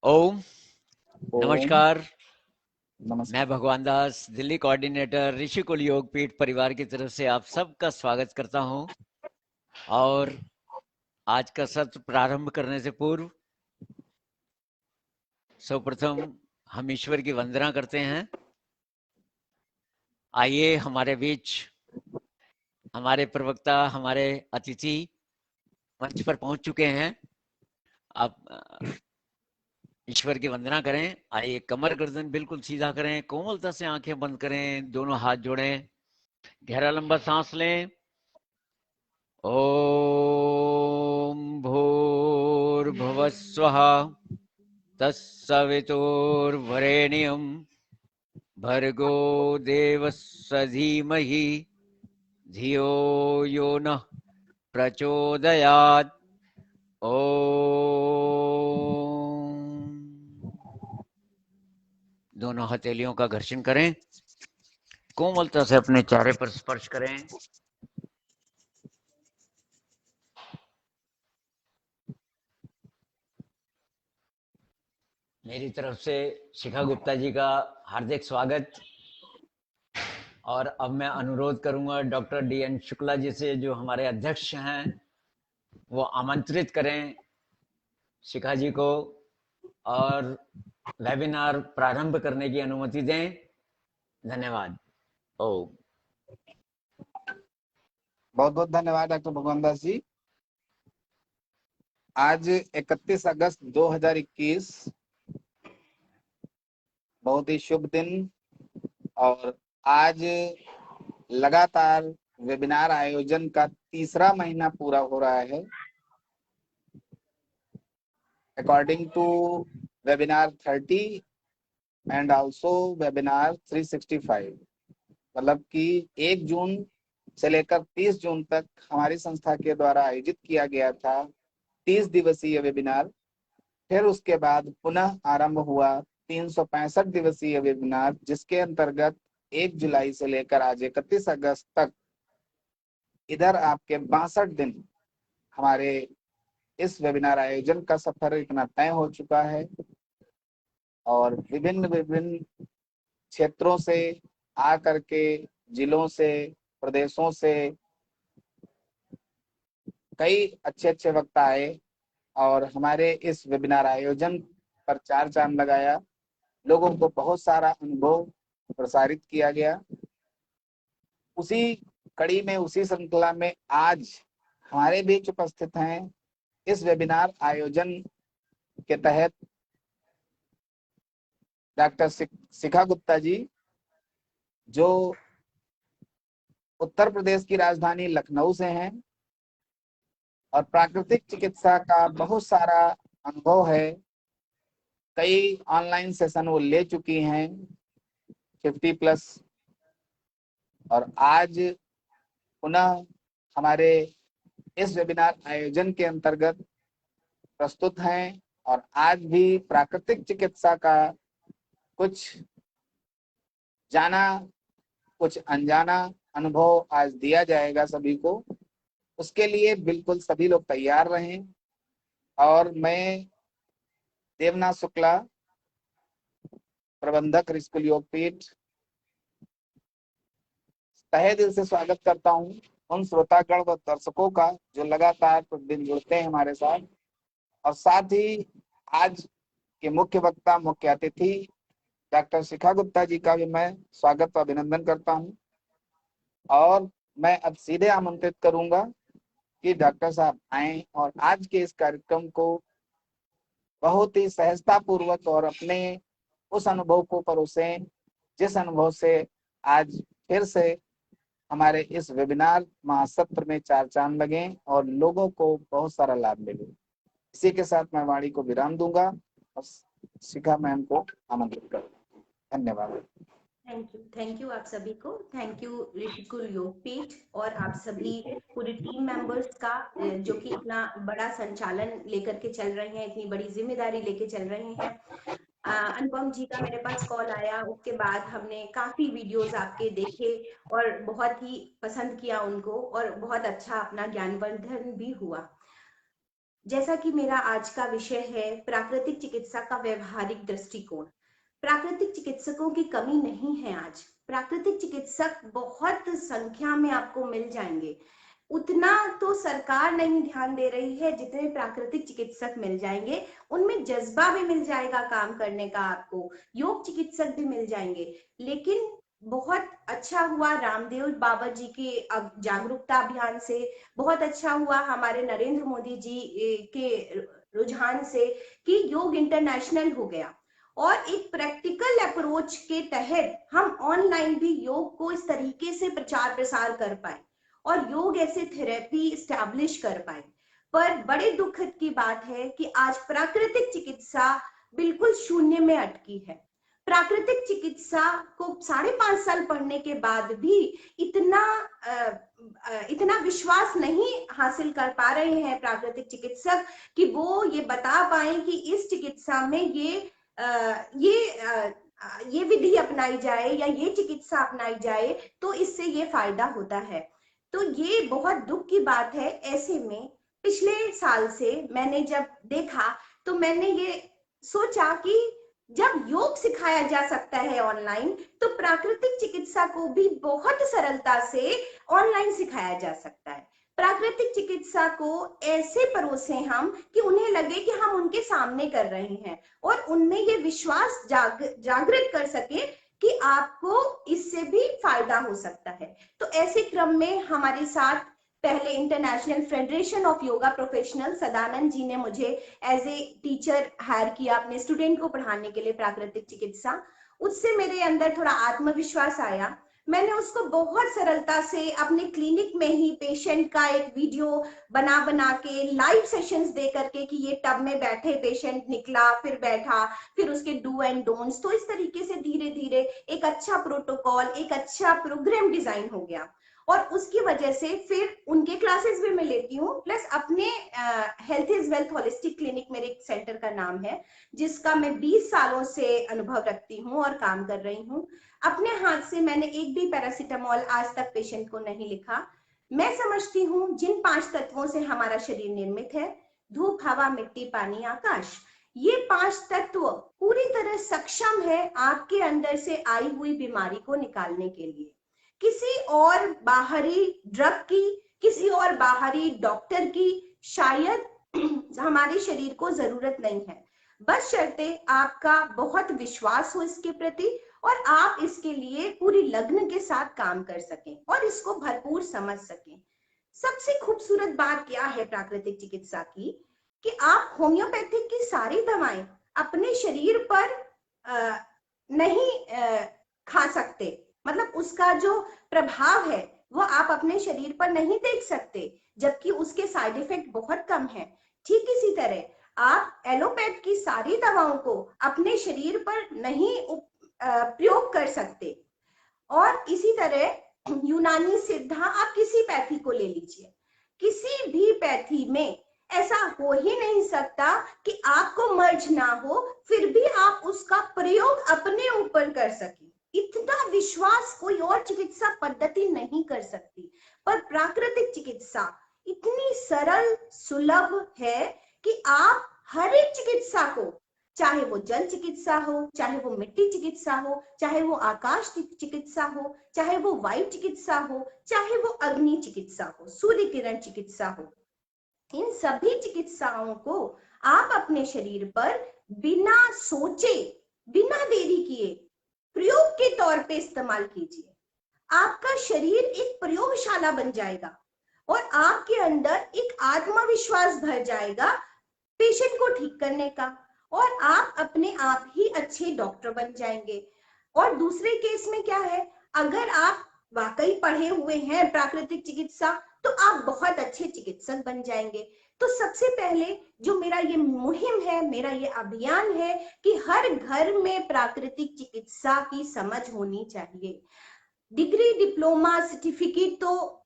ओम ओम नमस्कार। मैं नमस्कार। भगवान दास, दिल्ली कोऑर्डिनेटर ऋषिकुल योगपीठ परिवार की तरफ से आप सबका स्वागत करता हूं। और आज का सत्र प्रारंभ करने से पूर्व सर्वप्रथम हम ईश्वर की वंदना करते हैं। आइए हमारे बीच हमारे प्रवक्ता, हमारे अतिथि मंच पर पहुंच चुके हैं। आप ईश्वर की वंदना करें। आइए, कमर गर्दन बिल्कुल सीधा करें, कोमलता से आंखें बंद करें, दोनों हाथ जोड़ें, गहरा लंबा सांस लें। ॐ भूर्भुवः स्वः तत्सवितुर्वरेण्यं भर्गो देवस्य धीमहि धियो यो नः प्रचोदयात्। ॐ दोनों हथेलियों का घर्षण करें, कोमलता से अपने चेहरे पर स्पर्श करें। मेरी तरफ से शिखा गुप्ता जी का हार्दिक स्वागत। और अब मैं अनुरोध करूंगा डॉक्टर डी.एन. शुक्ला जी से, जो हमारे अध्यक्ष हैं, वो आमंत्रित करें शिखा जी को और वेबिनार प्रारंभ करने की अनुमति दें। धन्यवाद। ओम। बहुत बहुत धन्यवाद डॉक्टर भगवान दास जी। आज 31 अगस्त 2021 बहुत ही शुभ दिन, और आज लगातार वेबिनार आयोजन का तीसरा महीना पूरा हो रहा है। According to webinar 30 and also webinar 365, मतलब कि 1 जून से लेकर 30 जून तक हमारी संस्था के द्वारा आयोजित किया गया था 30 दिवसीय वेबिनार। फिर उसके बाद पुनः आरंभ हुआ 365 दिवसीय वेबिनार, जिसके अंतर्गत 1 जुलाई से लेकर आज 31 अगस्त तक इधर आपके 62 दिन हमारे इस वेबिनार आयोजन का सफर इतना तय हो चुका है। और विभिन्न विभिन्न क्षेत्रों से आकर के, जिलों से, प्रदेशों से कई अच्छे अच्छे वक्ता आए और हमारे इस वेबिनार आयोजन पर चार चांद लगाया। लोगों को बहुत सारा अनुभव प्रसारित किया गया। उसी कड़ी में, उसी श्रृंखला में आज हमारे बीच उपस्थित हैं इस वेबिनार आयोजन के तहत डॉक्टर शिखा गुप्ता जी, जो उत्तर प्रदेश की राजधानी लखनऊ से हैं और प्राकृतिक चिकित्सा का बहुत सारा अनुभव है। कई ऑनलाइन सेशन वो ले चुकी हैं, 50+। और आज पुनः हमारे इस वेबिनार आयोजन के अंतर्गत प्रस्तुत हैं। और आज भी प्राकृतिक चिकित्सा का कुछ जाना, कुछ अनजाना अनुभव आज दिया जाएगा सभी को। उसके लिए बिल्कुल सभी लोग तैयार रहें। और मैं देवनाथ शुक्ला, प्रबंधक ऋषिकुल योगपीठ, तहे दिल से स्वागत करता हूं उन श्रोतागण व दर्शकों का जो लगातार प्रतिदिन जुड़ते हैं हमारे साथ। और साथ ही आज के मुख्य वक्ता, मुख्य अतिथि डॉक्टर शिखा गुप्ता जी का भी मैं स्वागत व अभिनंदन करता हूं। और मैं अब सीधे आमंत्रित करूंगा कि डॉक्टर साहब आए और आज के इस कार्यक्रम को बहुत ही सहजता पूर्वक और अपने उस अनुभव को परोसें, जिस अनुभव से आज फिर से हमारे इस वेबिनार महासत्र में चार चांद लगे और लोगों को बहुत सारा लाभ मिले। इसी के साथ मैं वाणी को विराम दूंगा और शिखा मैम को आमंत्रित करूंगा। धन्यवाद। थैंक यू आप सभी को। थैंक यू ऋषिकुल योगपीठ और आप सभी पूरी टीम मेंबर्स का, जो कि इतना बड़ा संचालन लेकर के चल रहे हैं, इतनी बड़ी जिम्मेदारी लेके चल रहे हैं। अनुपम जी का मेरे पास कॉल आया, उसके बाद हमने काफी वीडियोस आपके देखे और बहुत ही पसंद किया उनको और बहुत अच्छा अपना ज्ञानवर्धन भी हुआ। जैसा कि मेरा आज का विषय है प्राकृतिक चिकित्सा का व्यवहारिक दृष्टिकोण। प्राकृतिक चिकित्सकों की कमी नहीं है आज। प्राकृतिक चिकित्सक बहुत संख्या में आपको मिल जाएंगे। उतना तो सरकार नहीं ध्यान दे रही है जितने प्राकृतिक चिकित्सक मिल जाएंगे। उनमें जज्बा भी मिल जाएगा काम करने का, आपको योग चिकित्सक भी मिल जाएंगे। लेकिन बहुत अच्छा हुआ रामदेव बाबा जी के जागरूकता अभियान से, बहुत अच्छा हुआ हमारे नरेंद्र मोदी जी के रुझान से कि योग इंटरनेशनल हो गया और एक प्रैक्टिकल अप्रोच के तहत हम ऑनलाइन भी योग को इस तरीके से प्रचार प्रसार कर पाए और योग ऐसे थेरेपी स्टैब्लिश कर पाए। पर बड़े दुख की बात है कि आज प्राकृतिक चिकित्सा बिल्कुल शून्य में अटकी है। प्राकृतिक चिकित्सा को 5.5 साल पढ़ने के बाद भी इतना विश्वास नहीं हासिल कर पा रहे हैं प्राकृतिक चिकित्सक कि वो ये बता पाए कि इस चिकित्सा में ये विधि अपनाई जाए या ये चिकित्सा अपनाई जाए तो इससे ये फायदा होता है। तो ये बहुत दुख की बात है। ऐसे में पिछले साल से मैंने जब देखा तो मैंने ये सोचा कि जब योग सिखाया जा सकता है ऑनलाइन, तो प्राकृतिक चिकित्सा को भी बहुत सरलता से ऑनलाइन सिखाया जा सकता है। प्राकृतिक चिकित्सा को ऐसे परोसे हम कि उन्हें लगे कि हम उनके सामने कर रहे हैं और उनमें ये विश्वास जागृत कर सके कि आपको इससे भी फायदा हो सकता है। तो ऐसे क्रम में हमारे साथ पहले international federation of yoga professional Sadanand ji ने मुझे एज ए टीचर हायर किया अपने स्टूडेंट को पढ़ाने के लिए प्राकृतिक चिकित्सा। उससे मेरे अंदर थोड़ा आत्मविश्वास आया। मैंने उसको बहुत सरलता से अपने क्लिनिक में ही पेशेंट का एक वीडियो बना के लाइव सेशंस दे करके कि ये टब में बैठे पेशेंट निकला, फिर बैठा, फिर उसके डू एंड डोंट्स, तो इस तरीके से धीरे धीरे एक अच्छा प्रोटोकॉल, एक अच्छा प्रोग्राम डिजाइन हो गया। और उसकी वजह से फिर उनके क्लासेस भी मैं लेती हूँ, प्लस अपने health is wealth holistic clinic मेरे एक सेंटर का नाम है, जिसका मैं 20 सालों से अनुभव रखती हूँ और काम कर रही हूँ। अपने हाथ से मैंने एक भी पैरासीटामोल आज तक पेशेंट को नहीं लिखा। मैं समझती हूँ जिन 5 तत्वों से हमारा शरीर निर्मित है, धूप, हवा, मिट्टी, पानी, आकाश, ये 5 तत्व पूरी तरह सक्षम है आपके अंदर से आई हुई बीमारी को निकालने के लिए। किसी और बाहरी ड्रग की, किसी और बाहरी डॉक्टर की शायद हमारे शरीर को जरूरत नहीं है, बस शर्ते आपका बहुत विश्वास हो इसके प्रति और आप इसके लिए पूरी लगन के साथ काम कर सकें और इसको भरपूर समझ सकें। सबसे खूबसूरत बात क्या है प्राकृतिक चिकित्सा की कि आप होम्योपैथिक की सारी दवाएं अपने शरीर पर नहीं खा सकते, मतलब उसका जो प्रभाव है वो आप अपने शरीर पर नहीं देख सकते, जबकि उसके साइड इफेक्ट बहुत कम है। ठीक इसी तरह आप एलोपैथ की सारी दवाओं को अपने शरीर पर नहीं प्रयोग कर सकते। और इसी तरह यूनानी सिद्धा, आप किसी पैथी को ले लीजिए, किसी भी पैथी में ऐसा हो ही नहीं सकता कि आपको मर्ज ना हो फिर भी आप उसका प्रयोग अपने ऊपर कर सके। इतना विश्वास कोई और चिकित्सा पद्धति नहीं कर सकती। पर प्राकृतिक चिकित्सा इतनी सरल सुलभ है कि आप हर एक चिकित्सा को, चाहे वो जल चिकित्सा हो, चाहे वो मिट्टी चिकित्सा हो, चाहे वो आकाश चिकित्सा हो, चाहे वो वायु चिकित्सा हो, चाहे वो अग्नि चिकित्सा हो, सूर्य किरण चिकित्सा हो, इन सभी चिकित्साओं को आप अपने शरीर पर बिना सोचे, बिना देरी किए प्रयोग के तौर पे इस्तेमाल कीजिए। आपका शरीर एक प्रयोगशाला बन जाएगा और आपके अंदर एक आत्मविश्वास भर जाएगा पेशेंट को ठीक करने का, और आप अपने आप ही अच्छे डॉक्टर बन जाएंगे। और दूसरे केस में क्या है, अगर आप वाकई पढ़े हुए हैं प्राकृतिक चिकित्सा तो आप बहुत अच्छे चिकित्सक बन जाएंगे। तो सबसे पहले जो मेरा ये मुहिम है, मेरा ये अभियान है कि हर घर में प्राकृतिक चिकित्सा की समझ होनी चाहिए। डिग्री, डिप्लोमा, सर्टिफिकेट तो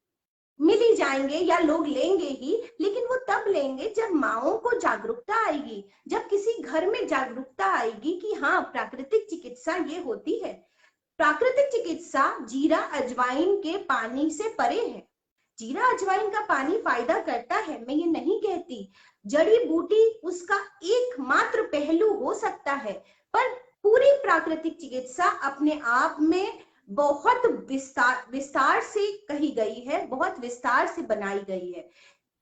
मिल ही जाएंगे या लोग लेंगे ही, लेकिन वो तब लेंगे जब माओं को जागरूकता आएगी, जब किसी घर में जागरूकता आएगी कि हाँ प्राकृतिक चिकित्सा ये होती है। प्राकृतिक चिकित्सा जीरा अजवाइन के पानी से परे है। जीरा अजवाइन का पानी फायदा करता है, मैं ये नहीं कहती, जड़ी बूटी उसका एकमात्र पहलू हो सकता है, पर पूरी प्राकृतिक चिकित्सा अपने आप में बहुत विस्तार से कही गई है, बहुत विस्तार से बनाई गई है।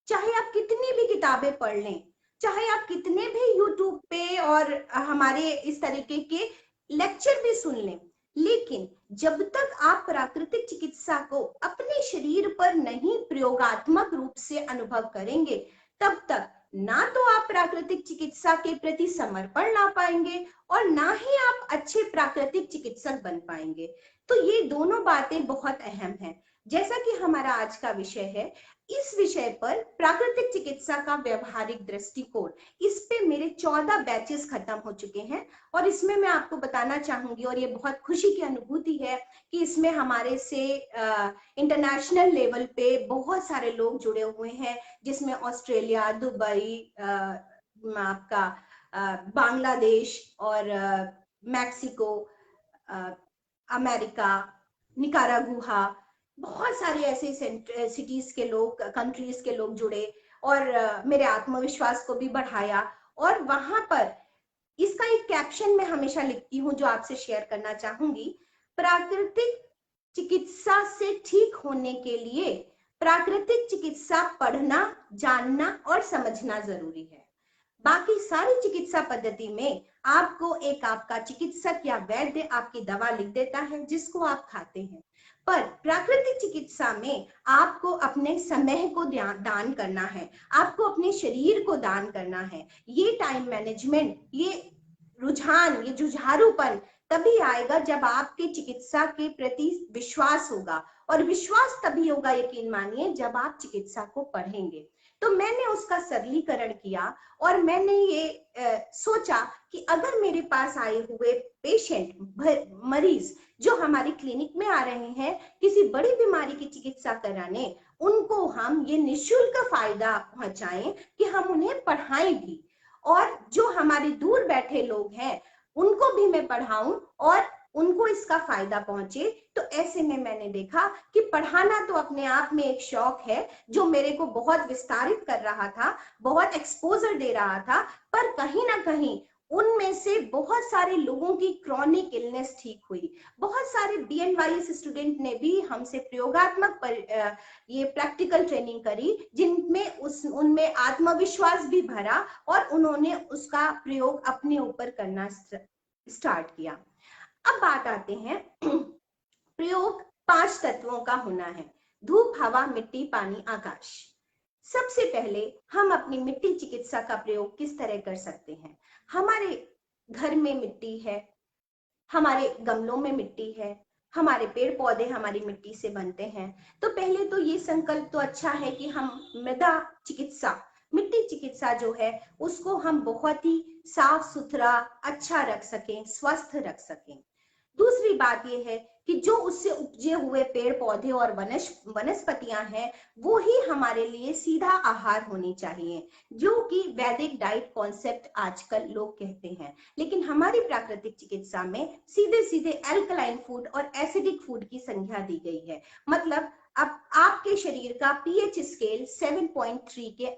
चाहे आप कितनी भी किताबें पढ़ लें, चाहे आप कितने भी यूट्यूब पे और हमारे इस तरीके के लेक्चर भी सुन लें, लेकिन जब तक आप प्राकृतिक चिकित्सा को अपने शरीर पर नहीं प्रयोगात्मक रूप से अनुभव करेंगे, तब तक ना तो आप प्राकृतिक चिकित्सा के प्रति समर्पण ला पाएंगे और ना ही आप अच्छे प्राकृतिक चिकित्सक बन पाएंगे। तो ये दोनों बातें बहुत अहम हैं। जैसा कि हमारा आज का विषय है, इस विषय पर प्राकृतिक चिकित्सा का व्यवहारिक दृष्टिकोण, इस पे मेरे 14 बैचेस खत्म हो चुके हैं और इसमें मैं आपको बताना चाहूंगी, और ये बहुत खुशी की अनुभूति है कि इसमें हमारे से इंटरनेशनल लेवल पे बहुत सारे लोग जुड़े हुए हैं, जिसमें ऑस्ट्रेलिया, दुबई, आपका बांग्लादेश और मैक्सिको, अमेरिका, निकारागुआ, बहुत सारे ऐसे सिटीज के लोग, कंट्रीज के लोग जुड़े और मेरे आत्मविश्वास को भी बढ़ाया। और वहां पर इसका एक कैप्शन मैं हमेशा लिखती हूँ जो आपसे शेयर करना चाहूंगी, प्राकृतिक चिकित्सा से ठीक होने के लिए प्राकृतिक चिकित्सा पढ़ना, जानना और समझना जरूरी है। बाकी सारी चिकित्सा पद्धति में आपको एक आपका चिकित्सक या वैद्य आपकी दवा लिख देता है जिसको आप खाते हैं, पर प्राकृतिक चिकित्सा में आपको अपने समय को दान करना है, आपको अपने शरीर को दान करना है। ये टाइम मैनेजमेंट, ये रुझान, ये जुझारूपन तभी आएगा जब आपके चिकित्सा के प्रति विश्वास होगा, और विश्वास तभी होगा, यकीन मानिए, जब आप चिकित्सा को पढ़ेंगे। तो मैंने उसका सरलीकरण किया और मैंने ये सोचा कि अगर मेरे पास आए हुए पेशेंट, मरीज जो हमारी क्लिनिक में आ रहे हैं किसी बड़ी बीमारी की चिकित्सा कराने, उनको हम ये निःशुल्क फायदा पहुंचाएं कि हम उन्हें पढ़ाएं भी, और जो हमारे दूर बैठे लोग हैं उनको भी मैं पढ़ाऊं और उनको इसका फायदा पहुंचे। तो ऐसे में मैंने देखा कि पढ़ाना तो अपने आप में एक शौक है जो मेरे को बहुत विस्तारित कर रहा था, बहुत एक्सपोजर दे रहा था, पर कहीं ना कहीं उनमें से बहुत सारे लोगों की क्रॉनिक इलनेस ठीक हुई। बहुत सारे BNYS स्टूडेंट ने भी हमसे प्रयोगात्मक ये प्रैक्टिकल ट्रेनिंग करी, जिनमें उनमें आत्मविश्वास भी भरा और उन्होंने उसका प्रयोग अपने ऊपर करना स्टार्ट किया। अब बात आते हैं, प्रयोग 5 तत्वों का होना है: धूप, हवा, मिट्टी, पानी, आकाश। सबसे पहले हम अपनी मिट्टी चिकित्सा का प्रयोग किस तरह कर सकते हैं? हमारे घर में मिट्टी है, हमारे गमलों में मिट्टी है, हमारे पेड़ पौधे हमारी मिट्टी से बनते हैं। तो पहले तो ये संकल्प तो अच्छा है कि हम मृदा चिकित्सा, मिट्टी चिकित्सा जो है उसको हम बहुत ही साफ सुथरा, अच्छा रख सकें, स्वस्थ रख सकें। दूसरी बात यह है कि जो उससे उपजे हुए पेड़ पौधे और वनस्पतियां हैं वो ही हमारे लिए सीधा आहार होनी चाहिए, जो कि वैदिक डाइट कॉन्सेप्ट आजकल लोग कहते हैं। लेकिन हमारी प्राकृतिक चिकित्सा में सीधे सीधे एल्कलाइन फूड और एसिडिक फूड की संज्ञा दी गई है। मतलब अब आपके शरीर का pH स्केल 7.3 के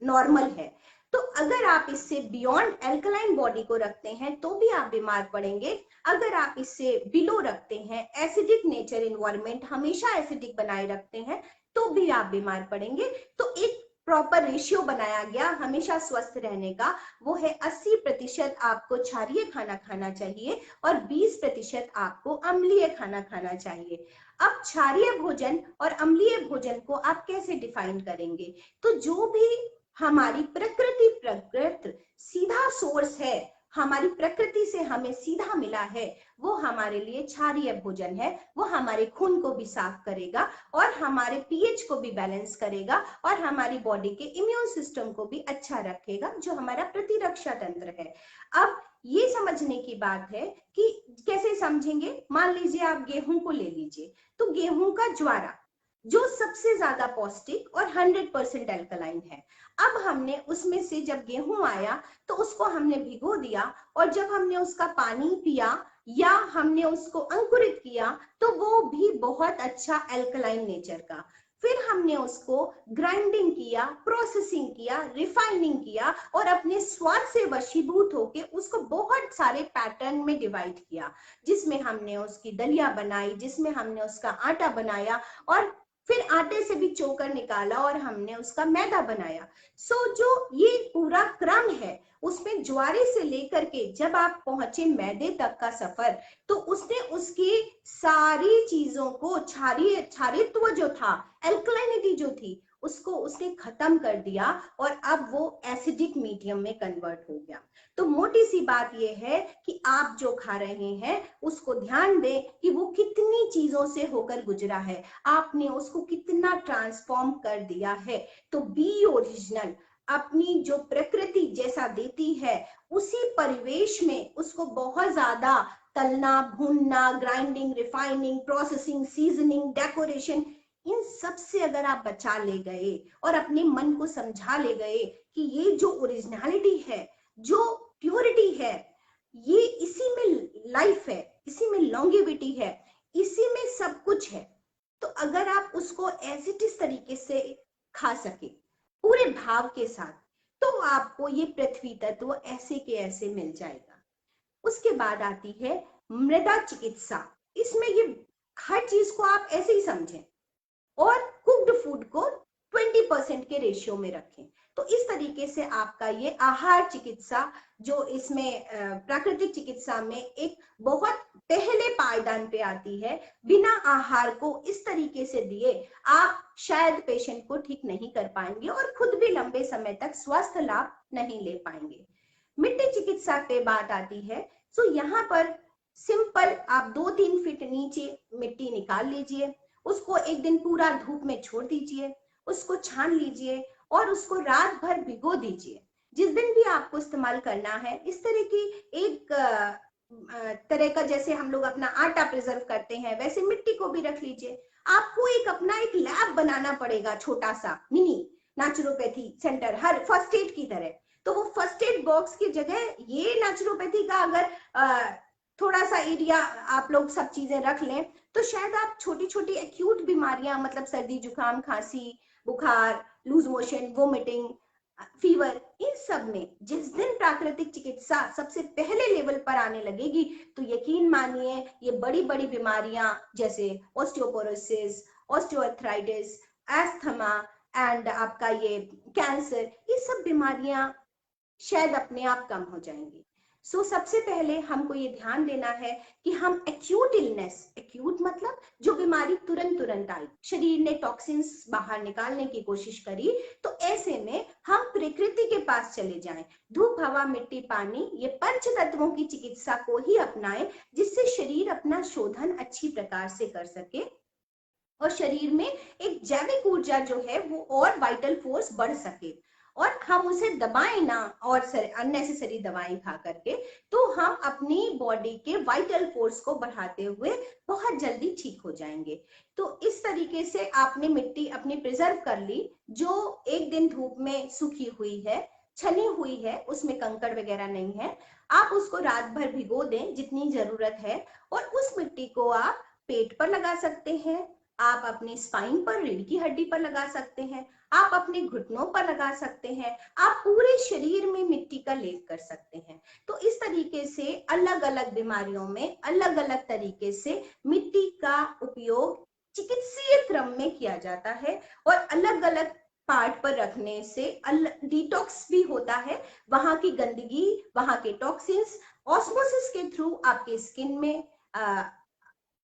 नॉर्मल है, तो अगर आप इससे बियॉन्ड एल्कलाइन बॉडी को रखते हैं तो भी आप बीमार पड़ेंगे। अगर आप इससे बिलो रखते हैं, एसिडिक नेचर इन्वायरमेंट, हमेशा एसिडिक बनाए रखते हैं, तो भी आप बीमार पड़ेंगे। तो एक प्रॉपर रेशियो बनाया गया हमेशा स्वस्थ रहने का, वो है 80% आपको क्षारीय खाना खाना चाहिए और 20% आपको अम्लीय खाना खाना चाहिए। अब क्षारीय भोजन और अम्लीय भोजन को आप कैसे डिफाइन करेंगे? तो जो भी हमारी प्रकृति सीधा सोर्स है, हमारी प्रकृति से हमें सीधा मिला है, वो हमारे लिए क्षारीय भोजन है। वो हमारे खून को भी साफ करेगा और हमारे pH को भी बैलेंस करेगा और हमारी बॉडी के इम्यून सिस्टम को भी अच्छा रखेगा, जो हमारा प्रतिरक्षा तंत्र है। अब ये समझने की बात है कि कैसे समझेंगे। मान लीजिए आप गेहूं को ले लीजिए, तो गेहूं का ज्वारा जो सबसे ज्यादा पौष्टिक और 100% एल्कलाइन है। अब हमने उसमें से जब गेहूं आया तो उसको हमने भिगो दिया और जब हमने उसका पानी पिया या हमने उसको अंकुरित किया तो वो भी बहुत अच्छा एल्कलाइन नेचर का। फिर हमने उसको ग्राइंडिंग किया, प्रोसेसिंग किया, रिफाइनिंग किया और अपने स्वाद से वशीभूत होके उसको बहुत सारे पैटर्न में डिवाइड किया, जिसमें हमने उसकी दलिया बनाई, जिसमें हमने उसका आटा बनाया और फिर आटे से भी चोकर निकाला और हमने उसका मैदा बनाया। जो ये पूरा क्रम है उसमें ज्वारे से लेकर के जब आप पहुंचे मैदे तक का सफर, तो उसने उसकी सारी चीजों को क्षारीयत्व जो था, एल्कलाइनिटी जो थी, उसको उसने खत्म कर दिया और अब वो एसिडिक मीडियम में कन्वर्ट हो गया। तो मोटी सी बात ये है कि आप जो खा रहे हैं उसको ध्यान दें कि वो कितनी चीजों से होकर गुजरा है, आपने उसको कितना ट्रांसफॉर्म कर दिया है। तो बी ओरिजिनल, अपनी जो प्रकृति जैसा देती है उसी परिवेश में उसको बहुत ज्यादा तलना, भूनना, grinding, refining, processing, seasoning, decoration, इन सब से अगर आप बचा ले गए और अपने मन को समझा ले गए कि ये जो ओरिजिनलिटी है, जो प्योरिटी है, ये इसी में लाइफ है, इसी में लॉन्गेविटी है, इसी में सब कुछ है, तो अगर आप उसको एज इट इज तरीके से खा सके पूरे भाव के साथ, तो आपको ये पृथ्वी तत्व ऐसे के ऐसे मिल जाएगा। उसके बाद आती है मृदा चिकित्सा। इसमें ये हर चीज को आप ऐसे ही समझें और कुक्ड फूड को 20% के रेशियो में रखें। तो इस तरीके से आपका ये आहार चिकित्सा, जो इसमें प्राकृतिक चिकित्सा में एक बहुत पहले पायदान पे आती है, बिना आहार को इस तरीके से दिए आप शायद पेशेंट को ठीक नहीं कर पाएंगे और खुद भी लंबे समय तक स्वास्थ्य लाभ नहीं ले पाएंगे। मिट्टी चिकित्सा पे बात आती है। तो यहाँ पर सिंपल आप 2-3 फीट नीचे मिट्टी निकाल लीजिए, उसको एक दिन पूरा धूप में छोड़ दीजिए, उसको छान लीजिए और उसको रात भर भिगो दीजिए। जिस दिन भी आपको इस्तेमाल करना है, इस तरह की एक तरह का, जैसे हम लोग अपना आटा प्रिजर्व करते हैं, वैसे मिट्टी को भी रख लीजिए। आपको एक अपना एक लैब बनाना पड़ेगा, छोटा सा मिनी नेचुरोपैथी सेंटर, हर फर्स्ट एड की तरह। तो वो फर्स्ट एड बॉक्स की जगह ये नेचुरोपैथी का अगर थोड़ा सा एरिया आप लोग सब चीजें रख लें, तो शायद आप छोटी छोटी एक्यूट बीमारियां, मतलब सर्दी, जुकाम, खांसी, बुखार, लूज मोशन, वोमिटिंग, फीवर, इन सब में जिस दिन प्राकृतिक चिकित्सा सबसे पहले लेवल पर आने लगेगी, तो यकीन मानिए ये बड़ी बड़ी बीमारियां जैसे ऑस्टियोपोरोसिस, ऑस्टियोआर्थराइटिस, एस्थमा एंड आपका ये कैंसर, ये सब बीमारियां शायद अपने आप कम हो जाएंगी। सबसे पहले हमको ये ध्यान देना है कि हम एक्यूट इलनेस, एक्यूट मतलब जो बीमारी तुरंत आई, शरीर ने टॉक्सिन्स बाहर निकालने की कोशिश करी, तो ऐसे में हम प्रकृति के पास चले जाएं, धूप, हवा, मिट्टी, पानी, ये पंच तत्वों की चिकित्सा को ही अपनाएं, जिससे शरीर अपना शोधन अच्छी प्रकार से कर सके और शरीर में एक जैविक ऊर्जा जो है वो और वाइटल फोर्स बढ़ सके, और हम उसे दबाएं ना और अननेसेसरी दवाएं खा करके, तो हम अपनी बॉडी के वाइटल फोर्स को बढ़ाते हुए बहुत जल्दी ठीक हो जाएंगे। तो इस तरीके से आपने मिट्टी अपनी प्रिजर्व कर ली, जो एक दिन धूप में सूखी हुई है, छनी हुई है, उसमें कंकड़ वगैरह नहीं है, आप उसको रात भर भिगो दें जितनी जरूरत है, और उस मिट्टी को आप पेट पर लगा सकते हैं, आप अपनी स्पाइन पर, रीढ़ की हड्डी पर लगा सकते हैं, आप अपने घुटनों पर लगा सकते हैं, आप पूरे शरीर में मिट्टी का लेप कर सकते हैं। तो इस तरीके से अलग अलग बीमारियों में अलग अलग तरीके से मिट्टी का उपयोग चिकित्सीय क्रम में किया जाता है, और अलग अलग पार्ट पर रखने से डिटॉक्स भी होता है, वहां की गंदगी, वहां के टॉक्सिन्स ऑस्मोसिस के थ्रू आपके स्किन में